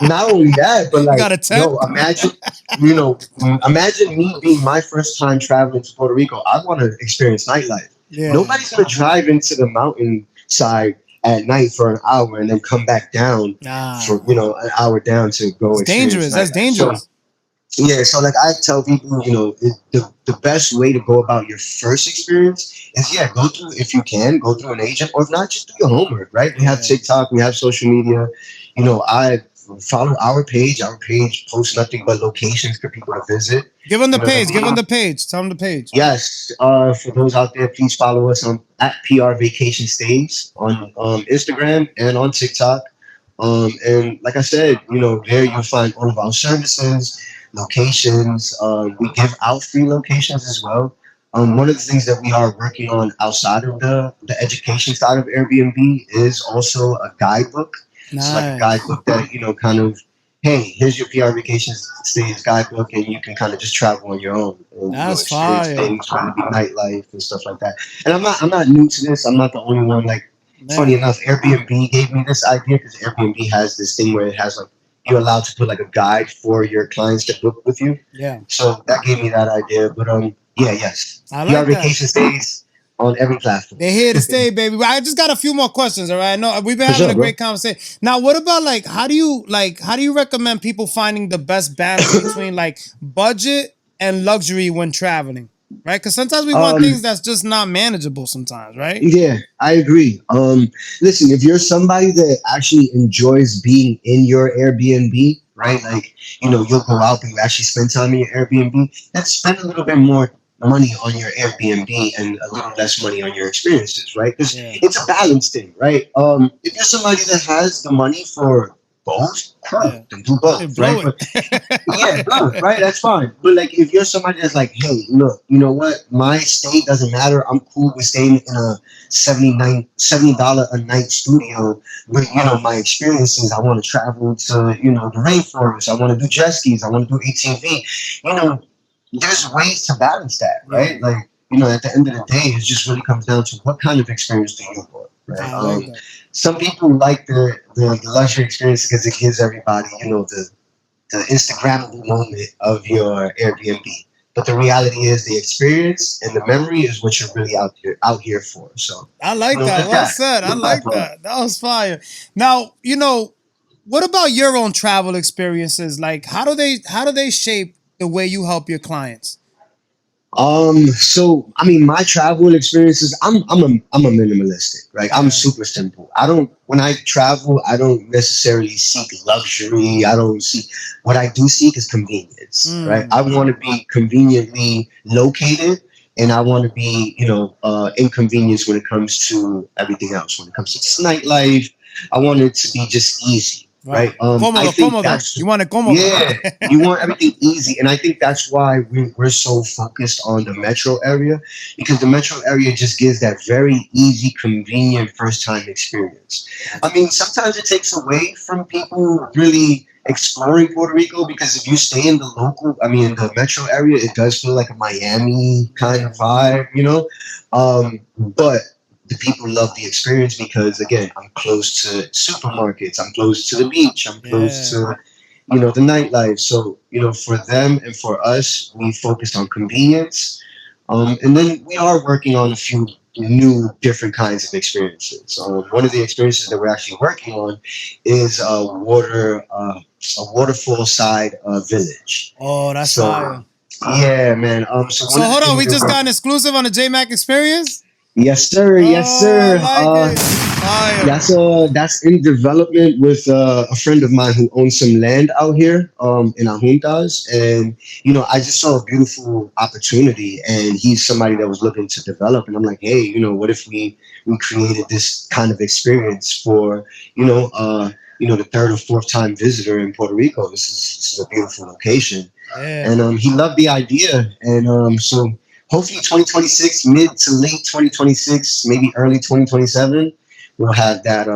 you? not only that, but You got like, a tent? imagine me being my first time traveling to Puerto Rico. I want to experience nightlife. Yeah. Nobody's gonna drive into the mountain side at night for an hour and then come back down Nah. for an hour down to go It's experience dangerous. That's nightlife. dangerous. So yeah, so like I tell people, the best way to go about your first experience is go through, if you can, go through an agent, or if not, just do your homework, right? We have Yeah. TikTok, we have social media. I follow our page. Our page posts nothing but locations for people to visit. Give them the You know what I page. Give mean? them the page. Tell them the page. Yes. For those out there, please follow us on at PR Vacation Stays on Instagram and on TikTok. And like I said, there you'll find all of our services, locations. We give out free locations as well. One of the things that we are working on outside of the education side of Airbnb is also a guidebook. So like a Nice. guidebook that, kind of, hey, here's your PR vacation stays guidebook, and you can kind of just travel on your own and That's experience fire. things, whether it be nightlife and stuff like that. And I'm not new to this. I'm not the only one. Like, funny Man. enough, Airbnb gave me this idea because Airbnb has this thing where it has like you're allowed to put like a guide for your clients to book with you. Yeah. So that gave me that idea. But yes, I PR like that. vacation stays on every platform. They're here to stay, baby. I just got a few more questions, all right? I know we've been For having sure, a bro. great conversation. Now, what about like how do you recommend people finding the best balance between like budget and luxury when traveling? Right? Because sometimes we want things that's just not manageable sometimes, right? Yeah, I agree. Listen, if you're somebody that actually enjoys being in your Airbnb, right? Like, you'll go out and you actually spend time in your Airbnb, then spend a little bit more money on your Airbnb and a little less money on your experiences, right? Because Yeah. it's a balance thing, right? If you're somebody that has the money for both, Yeah. then do both, Blow right? it. Yeah, bro, right? That's fine. But like, if you're somebody that's like, hey, look, you know what? My stay doesn't matter. I'm cool with staying in a $70 a night studio. But my experiences, I want to travel to, the rainforest. I want to do jet skis. I want to do ATV. There's ways to balance that, right? Like, at the end of the day, it just really comes down to what kind of experience do you want, right? I like that. Some people like the luxury experience because it gives everybody, the Instagrammable moment of your Airbnb. But the reality is the experience and the memory is what you're really out here for. So I like that. live Well that, said. I live that like part. that. That was fire. Now, what about your own travel experiences? Like, how do they shape the way you help your clients? So I mean, my travel experiences, I'm a minimalistic, right? I'm Yeah. super simple. I don't when I travel, I don't necessarily seek luxury. I don't seek what I do seek is convenience, right? Mm. I want to be conveniently located, and I want to be, inconvenienced when it comes to everything else. When it comes to this nightlife, I want it to be just easy, right? Right. I Cómodo, think cómodo. that's You want it cómodo. yeah, you want everything easy, and I think that's why we're so focused on the metro area, because the metro area just gives that very easy, convenient first time experience. I mean, sometimes it takes away from people really exploring Puerto Rico, because if you stay in the in the metro area, it does feel like a Miami kind of Yeah. vibe. But the people love the experience because, again, I'm close to supermarkets, I'm close to the beach, I'm close Yeah. to the nightlife. So, for them and for us, we focused on convenience. And then we are working on a few new different kinds of experiences. One of the experiences that we're actually working on is a waterfall side village. Oh, that's So fire. yeah, man. So So one of the hold on, things we that just got an exclusive on the Jmack experience. yes, sir, yes, Oh, I sir. like it. Fire. That's in development with a friend of mine who owns some land out here in Ajuntas, and I just saw a beautiful opportunity, and he's somebody that was looking to develop, and I'm like, hey, what if we created this kind of experience for the third or fourth time visitor in Puerto Rico. This is a beautiful location, Yeah. and he loved the idea, and so hopefully 2026, mid to late 2026, maybe early 2027, we'll have that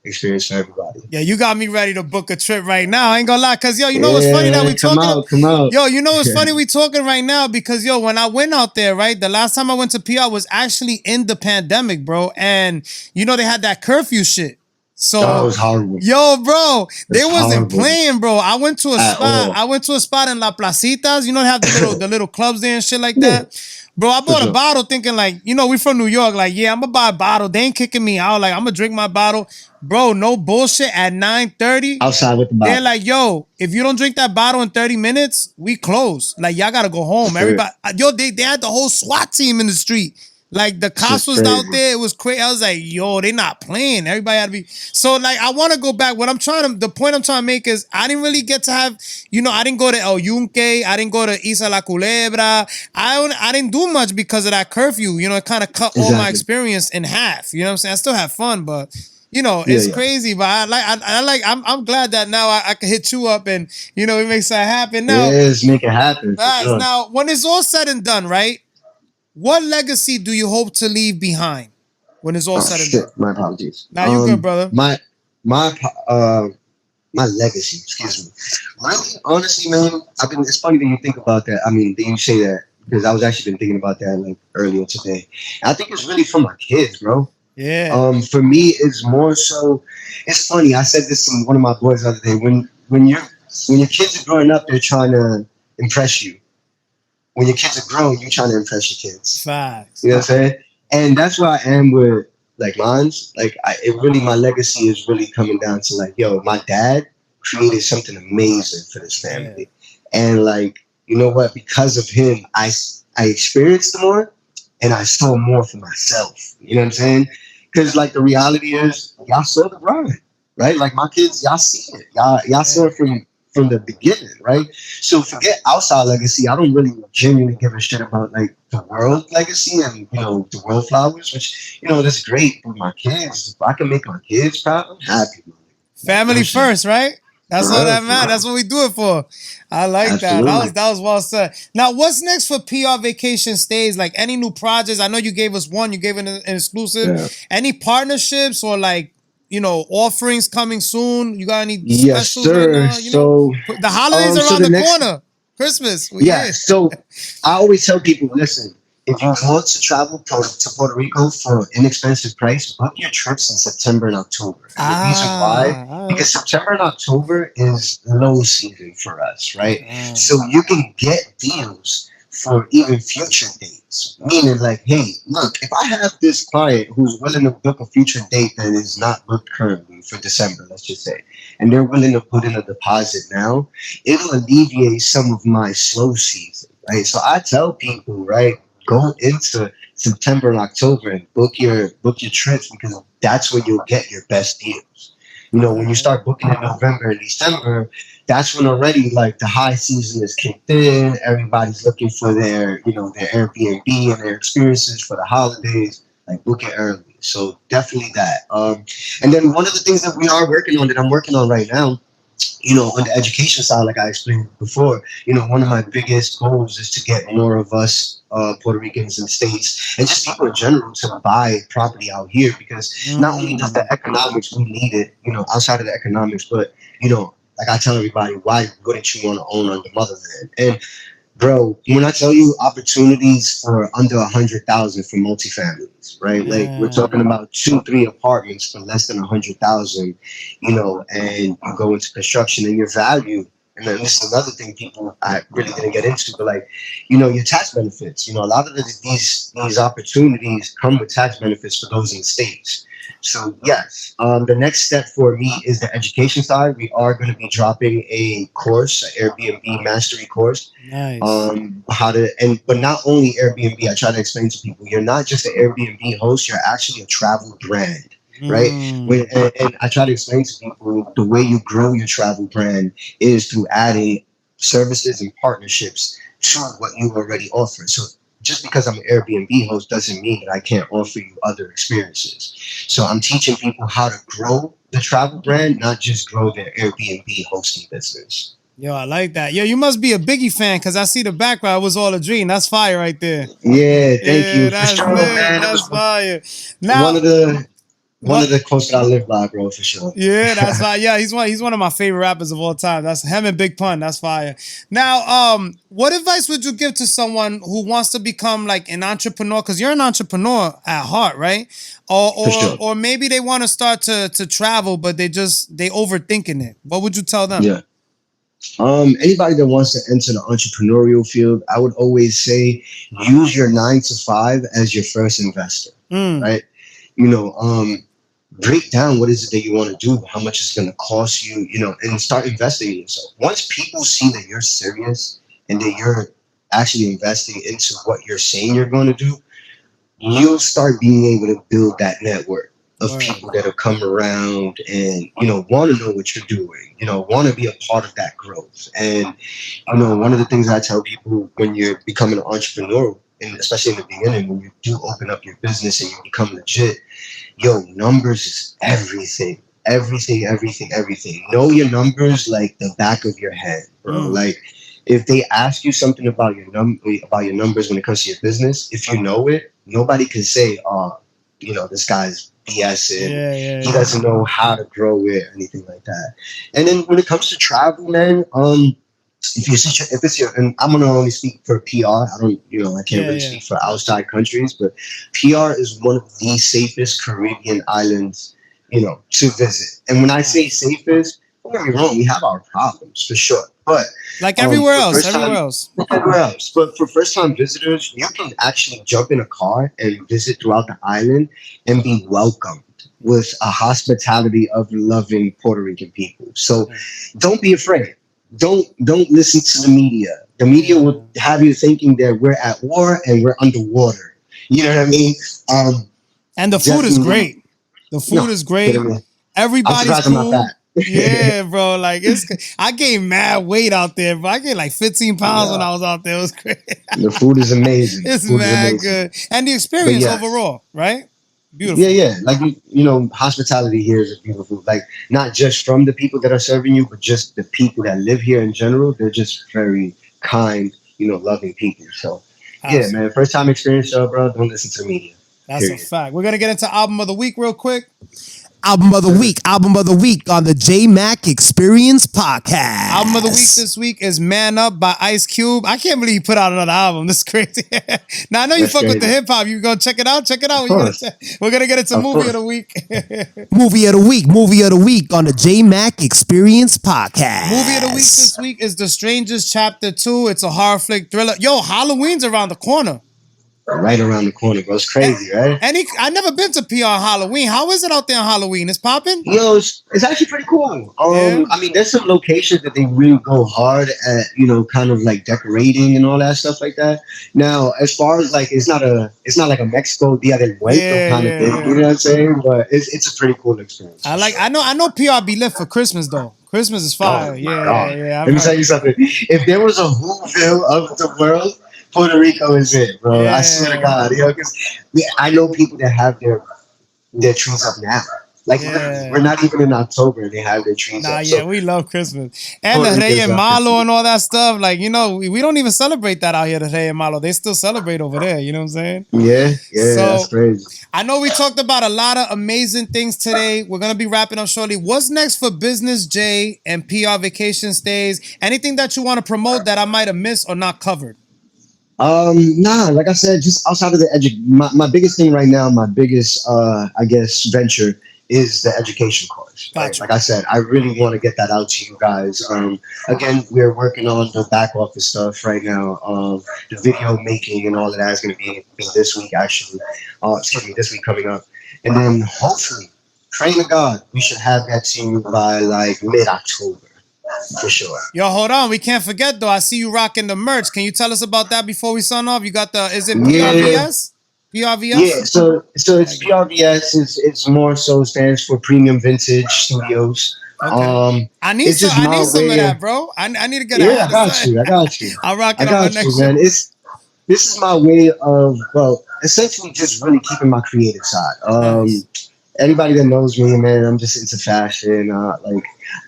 experience for everybody. Yeah, you got me ready to book a trip right now. I ain't gonna lie, cause yo, you know what's funny that Yeah, we come talking. out, come out. Yo, you know what's funny we talking right now because yo, when I went out there, right, the last time I went to PR was actually in the pandemic, bro, and they had that curfew shit. Oh, it So, was horrible. yo, bro, they It's wasn't horrible playing, bro. I went to a at spot. all. I went to a spot in La Placitas. They have the little clubs there and shit like Yeah, that. Bro, I for bought a sure. bottle thinking like, we from New York. Like, yeah, I'm gonna buy a bottle. They ain't kicking me out. Like, I'm gonna drink my bottle. Bro, no bullshit. At 9:30, Outside with the they're bottle. like, yo, if you don't drink that bottle in 30 minutes, we close. Like, y'all gotta go home. Straight. Everybody, yo, they had the whole SWAT team in the street. Like, the It's cops just was out crazy. there. It was crazy. I was like, yo, they not playing. Everybody had to be. So, like, I want to go back. The point I'm trying to make is I didn't really get to have, I didn't go to El Yunque. I didn't go to Isa La Culebra. I didn't do much because of that curfew. It kind of cut all my Exactly. experience in half. You know what I'm saying? I still have fun, but Yeah, it's yeah. crazy, but I'm glad that now I can hit you up and we make something happen. Now, Yes, make it happen for guys, sure. now when it's all said and done, right? What legacy do you hope to leave behind when it's all Oh said and shit, done? my apologies. Now you good, brother. My my legacy, excuse me. Really, honestly, man, it's funny that you think about that. I mean, that you say that because I was actually been thinking about that like earlier today. I think it's really for my kids, bro. Yeah. For me, it's more so. It's funny. I said this to one of my boys the other day. When your kids are growing up, they're trying to impress you. When your kids are grown, you're trying to impress your kids. Facts. You know what I'm saying? And that's where I am with like mine's. Like my legacy is really coming down to like, yo, my dad created something amazing for this family, and like, you know what? Because of him, I experienced more, and I saw more for myself. You know what I'm saying? Because like the reality is, y'all saw the grind, right? Like my kids, y'all see it. Y'all saw it from the beginning, right? So forget outside legacy. I don't really genuinely give a shit about like the world legacy and the world flowers, which that's great for my kids. If I can make my kids proud, I'm happy. Family first, right? That's all that For matters. real. That's what we do it for. I like that. Absolutely. That was well said. Now, what's next for PR Vacation Stays? Like any new projects? I know you gave us one. You gave an exclusive. Yeah. Any partnerships or like offerings coming soon? You got any Yes, specials right sir. now? So, The holidays so around the the next corner. Christmas. Yeah, so I always tell people, listen, if you want to travel to Puerto Rico for an inexpensive price, book your trips in September and October. And the reason why, because September and October is low season for us, right? So you can get deals for even future dates. Meaning, like, hey, look, if I have this client who's willing to book a future date that is not booked currently for December, let's just say, and they're willing to put in a deposit now, it'll alleviate some of my slow season, right? So I tell people, right, go into September and October and book your trips, because that's when you'll get your best deals. When you start booking in November and December, that's when already like the high season is kicked in. Everybody's looking for their Airbnb and their experiences for the holidays. Like, book it early. So definitely that. And then one of the things that we are working on, that I'm working on right now, on the education side, like I explained before, one of my biggest goals is to get more of us Puerto Ricans in the States, and just people in general, to buy property out here, because not only does the economics, we need it, outside of the economics, but, like I tell everybody, why wouldn't you want to own on the motherland? And bro, when I tell you opportunities for under 100,000 for multifamilies, right? Like, we're talking about 2-3 apartments for less than 100,000, and you go into construction and your value. And then this is another thing people I really didn't get into, but like, your tax benefits. A lot of these opportunities come with tax benefits for those in the States. So yes, the next step for me is the education side. We are going to be dropping a course, an Airbnb mastery course. Nice. But not only Airbnb. I try to explain to people, you're not just an Airbnb host. You're actually a travel brand, right? And I try to explain to people, the way you grow your travel brand is through adding services and partnerships to what you already offer. So just because I'm an Airbnb host doesn't mean that I can't offer you other experiences. So I'm teaching people how to grow the travel brand, not just grow their Airbnb hosting business. Yo, I like that. Yo, you must be a Biggie fan, because I see the background. It was all a dream. That's fire right there. Yeah, thank you. That's For sure, man. That's fire. Now, one of the quotes that I live by, bro, for sure. Yeah, that's fire. Yeah, he's one of my favorite rappers of all time. That's him and Big Pun. That's fire. Now, what advice would you give to someone who wants to become like an entrepreneur? Because you're an entrepreneur at heart, right? Or maybe they want to start to travel, but they overthinking it. What would you tell them? Yeah. Anybody that wants to enter the entrepreneurial field, I would always say, use your 9 to 5 as your first investor, right? Break down what is it that you want to do, how much it's going to cost you, and start investing in yourself. Once people see that you're serious and that you're actually investing into what you're saying you're going to do, you'll start being able to build that network of people that'll come around and, want to know what you're doing, want to be a part of that growth. And, one of the things I tell people when you're becoming an entrepreneur, and especially in the beginning, when you do open up your business and you become legit, numbers is everything. Everything. Know your numbers like the back of your head, bro. Like, if they ask you something about your numbers when it comes to your business, if you know it, nobody can say, this guy's BSing. He doesn't know how to grow it or anything like that. And then when it comes to travel, man, if it's your, and I'm gonna only speak for PR. I can't really speak for outside countries, but PR is one of the safest Caribbean islands, to visit. And when I say safest, don't get me wrong, we have our problems for sure, but like everywhere else. But for first-time visitors, you can actually jump in a car and visit throughout the island and be welcomed with a hospitality of loving Puerto Rican people. So don't be afraid. Don't listen to the media. The media will have you thinking that we're at war and we're underwater. You know what I mean? And the food is great. The food is great. Everybody's cool. Yeah, bro. Like, I gained mad weight out there, bro. I gained like 15 pounds when I was out there. It was great. The food is amazing. It's mad good. And the experience overall, right? Beautiful. Yeah. Like, hospitality here is beautiful. Like, not just from the people that are serving you, but just the people that live here in general. They're just very kind, loving people. So, yeah, man. First time experience, bro. Don't listen to the media. That's a fact. We're going to get into album of the week real quick. Album of the week on the Jmack Experience Podcast. Album of the week this week is Man Up by Ice Cube. I can't believe he put out another album. This is crazy. Now, I know you fuck with the hip hop. You go check it out. Check it out. We're going to get into movie of the week. Movie of the week on the Jmack Experience Podcast. Movie of the week this week is The Strangers Chapter 2. It's a horror flick thriller. Yo, Halloween's around the corner. Right around the corner, bro. It's crazy, right? And I never been to PR Halloween. How is it out there on Halloween? It's popping? Yo, it's actually pretty cool. I mean, there's some locations that they really go hard at, kind of like decorating and all that stuff like that. Now, as far as like, it's not like a Mexico Dia del Muerto kind of thing. You know what I'm saying? But it's a pretty cool experience. I know PR be lit for Christmas though. Christmas is fire. Yeah. Let me tell you something. If there was a Whoville of the world, Puerto Rico is it, bro. I swear to God, because I know people that have their trees up now. Like we're not even in October, and they have their trees up. So we love Christmas and the Rey and Malo and all that stuff. Like we don't even celebrate that out here. The Rey and Malo, they still celebrate over there. You know what I'm saying? Yeah, so, that's crazy. I know we talked about a lot of amazing things today. We're gonna be wrapping up shortly. What's next for Business J and PR Vacation Stays? Anything that you want to promote that I might have missed or not covered? Nah, like I said, just outside of the my biggest thing right now, my biggest I guess venture is the education course. Gotcha. Like I said, I really want to get that out to you guys. Again, we're working on the back office stuff right now. The video making and all of that is going to be this week, actually. This week coming up. And then hopefully, praying to God, we should have that to you by like mid-October. For sure. Yo, hold on. We can't forget though. I see you rocking the merch. Can you tell us about that before we sign off? You got is it PRVS? PRVS? Yeah, so it's PRVS. It's more so stands for Premium Vintage Studios. Okay. I need some of that, bro. I need to get I got you. I'll rock it on the next man. This is my way of essentially just really keeping my creative side. Nice. Anybody that knows me, man, I'm just into fashion.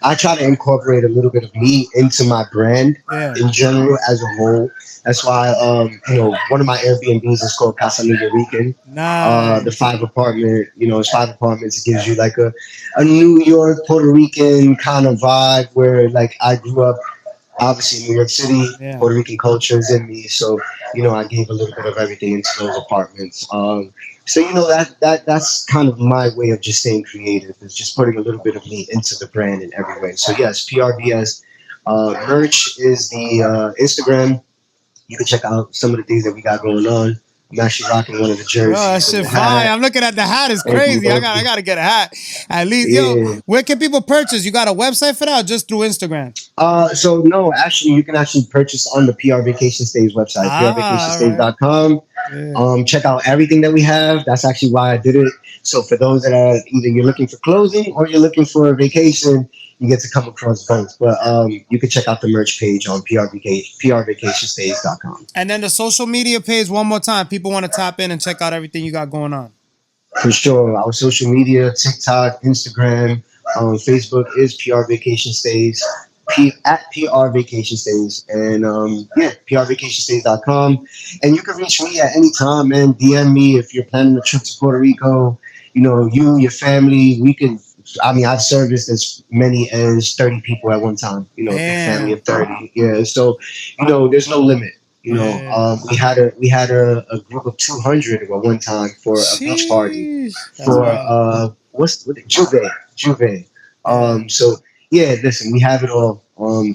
I try to incorporate a little bit of me into my brand in general as a whole. That's why, one of my Airbnbs is called Casa New Yorican. Nice. The 5 apartment, it's 5 apartments. It gives you like a New York, Puerto Rican kind of vibe where like I grew up, obviously New York City, Puerto Rican culture is in me. So, I gave a little bit of everything into those apartments. So that's kind of my way of just staying creative, is just putting a little bit of me into the brand in every way. So yes, PRVS merch is the Instagram. You can check out some of the things that we got going on. I'm actually rocking one of the jerseys. Oh, that shit fine. I'm looking at the hat. It's crazy. I gotta get a hat. At least, where can people purchase? You got a website for that or just through Instagram? So no, actually, you can actually purchase on the PR Vacation Stays website, prvacationstays.com. Yeah. Check out everything that we have. That's actually why I did it. So for those that are either you're looking for clothing or you're looking for a vacation, you get to come across both. But you can check out the merch page on prvacationstays.com. And then the social media page, one more time. People want to tap in and check out everything you got going on. For sure. Our social media, TikTok, Instagram, Facebook is PR Vacation Stays. At PR Vacation Stays, and prvacationstays.com. And you can reach me at any time, man. DM me if you're planning a trip to Puerto Rico. Your family. I've serviced as many as 30 people at one time. A family of 30. Yeah. So, there's no limit. We had a group of 200 at one time for a beach party for Juve. So. Yeah, listen, we have it all.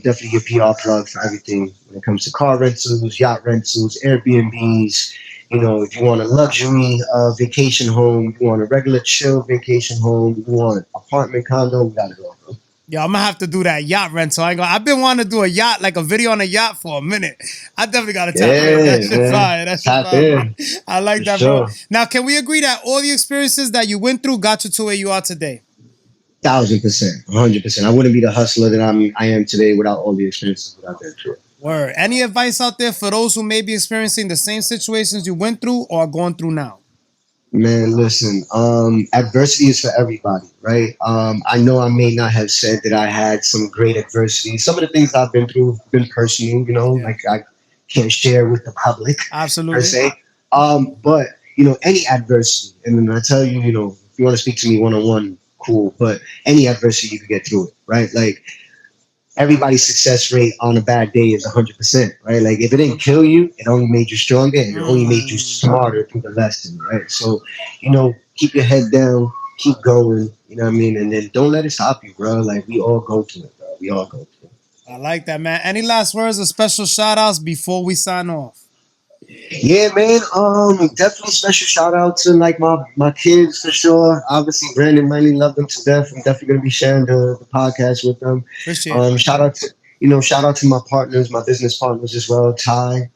Definitely your PR plug for everything when it comes to car rentals, yacht rentals, Airbnbs. If you want a luxury vacation home, you want a regular chill vacation home, you want apartment, condo, we got it all, bro. Yo, I'm gonna have to do that yacht rental. I've been wanting to do a yacht, like a video on a yacht for a minute. I definitely gotta tap in. That shit fire. That shit fire. I like that, bro. Now, can we agree that all the experiences that you went through got you to where you are today? 1,000%, 100%. I wouldn't be the hustler that I am today without all the experiences that I've been through. Word. Any advice out there for those who may be experiencing the same situations you went through or are going through now? Man, listen, adversity is for everybody, right? I know I may not have said that I had some great adversity. Some of the things I've been through have been personal, like I can't share with the public. Absolutely. Per se. But, any adversity, and then I tell you, if you want to speak to me one-on-one, cool. But any adversity, you can get through it, right? Like everybody's success rate on a bad day is 100%, right? Like if it didn't kill you, it only made you stronger and it only made you smarter through the lesson, right? So, keep your head down, keep going, you know what I mean? And then don't let it stop you, bro. Like we all go through it, bro. We all go through it. I like that, man. Any last words or special shout outs before we sign off? Yeah, man. Definitely special shout out to like my kids for sure. Obviously, Brandon, Miley, love them to death. I'm definitely gonna be sharing the podcast with them. Appreciate it. Shout out to my partners, my business partners as well. Ty,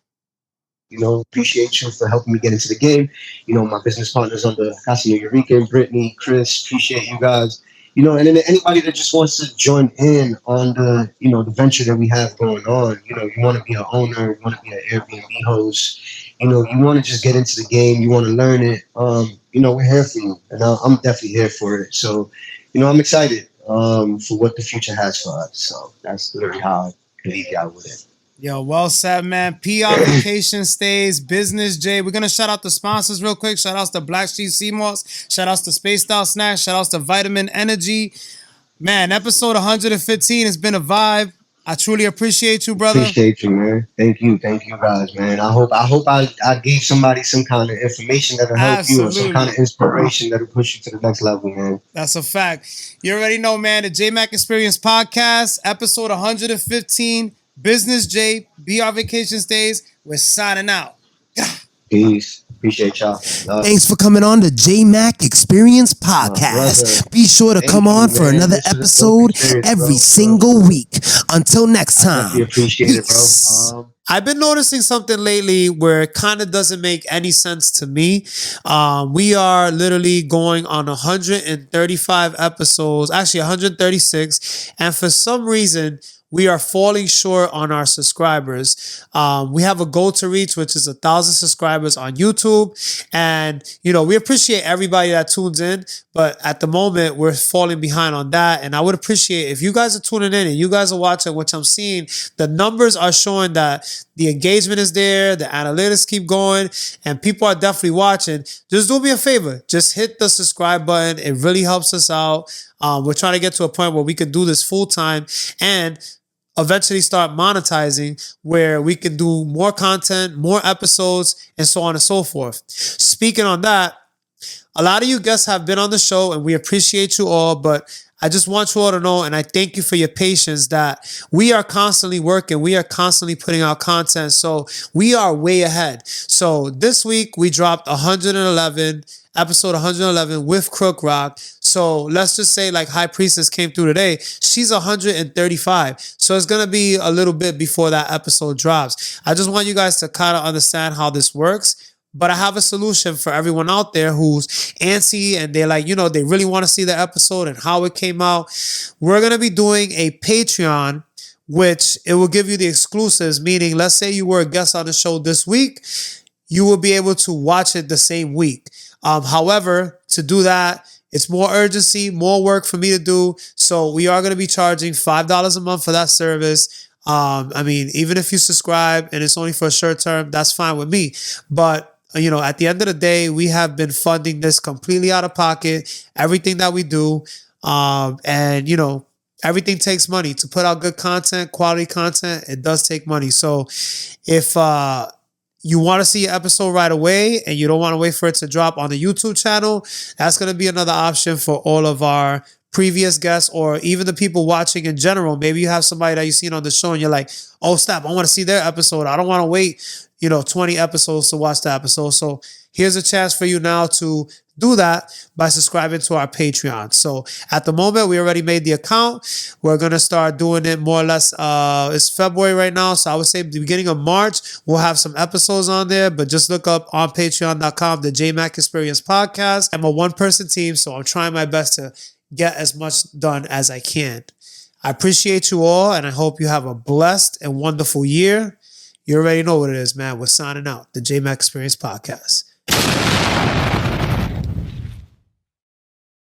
appreciate you for helping me get into the game. My business partners on the Casa Eureka, Brittany, Chris, appreciate you guys. And then anybody that just wants to join in on the venture that we have going on. You want to be an owner, you want to be an Airbnb host. You want to just get into the game, you want to learn it. We're here for you, and I'm definitely here for it. So, I'm excited for what the future has for us. So that's literally how I can leave y'all with it. Yo, well said, man. PR Vacation Stays, Business J. We're going to shout out the sponsors real quick. Shout outs to Black Sheep Seamoss. Shout outs to Spaced Out Snacks. Shout outs to Vitamin Energy. Man, episode 115 has been a vibe. I truly appreciate you, brother. Appreciate you, man. Thank you guys, man. I hope I gave somebody some kind of information that'll help you or some kind of inspiration that'll push you to the next level, man. That's a fact. You already know, man. The Jmack Experience Podcast, episode 115. Business J, BR Vacation Stays. We're signing out. Peace. Appreciate y'all. Love. Thanks for coming on the Jmack Experience Podcast. Be sure to come on for another episode every single week. Until next time. I appreciate it, bro. I've been noticing something lately where it kind of doesn't make any sense to me. We are literally going on 135 episodes, actually 136. And for some reason, we are falling short on our subscribers. We have a goal to reach, which is 1,000 subscribers on YouTube. And, we appreciate everybody that tunes in. But at the moment, we're falling behind on that. And I would appreciate if you guys are tuning in and you guys are watching, which I'm seeing, the numbers are showing that the engagement is there, the analytics keep going, and people are definitely watching. Just do me a favor. Just hit the subscribe button. It really helps us out. We're trying to get to a point where we can do this full time and eventually start monetizing where we can do more content, more episodes, and so on and so forth. Speaking on that, a lot of you guests have been on the show and we appreciate you all, but I just want you all to know, and I thank you for your patience, that we are constantly working. We are constantly putting out content. So we are way ahead. So this week we dropped episode 111 with Crook Rock. So let's just say like High Priestess came through today. She's 135. So it's going to be a little bit before that episode drops. I just want you guys to kind of understand how this works. But I have a solution for everyone out there who's antsy and they're like, they really want to see the episode and how it came out. We're going to be doing a Patreon, which it will give you the exclusives, meaning let's say you were a guest on the show this week, you will be able to watch it the same week. However, to do that, it's more urgency, more work for me to do. So we are going to be charging $5 a month for that service. Even if you subscribe and it's only for a short term, that's fine with me. But at the end of the day, we have been funding this completely out of pocket, everything that we do. Everything takes money to put out good content, quality content. It does take money. So if you want to see an episode right away and you don't want to wait for it to drop on the YouTube channel, that's going to be another option for all of our previous guests or even the people watching in general. Maybe you have somebody that you've seen on the show and you're like, oh, snap, I want to see their episode. I don't want to wait 20 episodes to watch the episode. So here's a chance for you now to do that by subscribing to our Patreon. So at the moment, we already made the account. We're going to start doing it more or less. It's February right now. So I would say the beginning of March, we'll have some episodes on there, but just look up on patreon.com, the Jmack Experience Podcast. I'm a one-person team, so I'm trying my best to get as much done as I can. I appreciate you all, and I hope you have a blessed and wonderful year. You already know what it is, man. We're signing out. The Jmack Experience Podcast.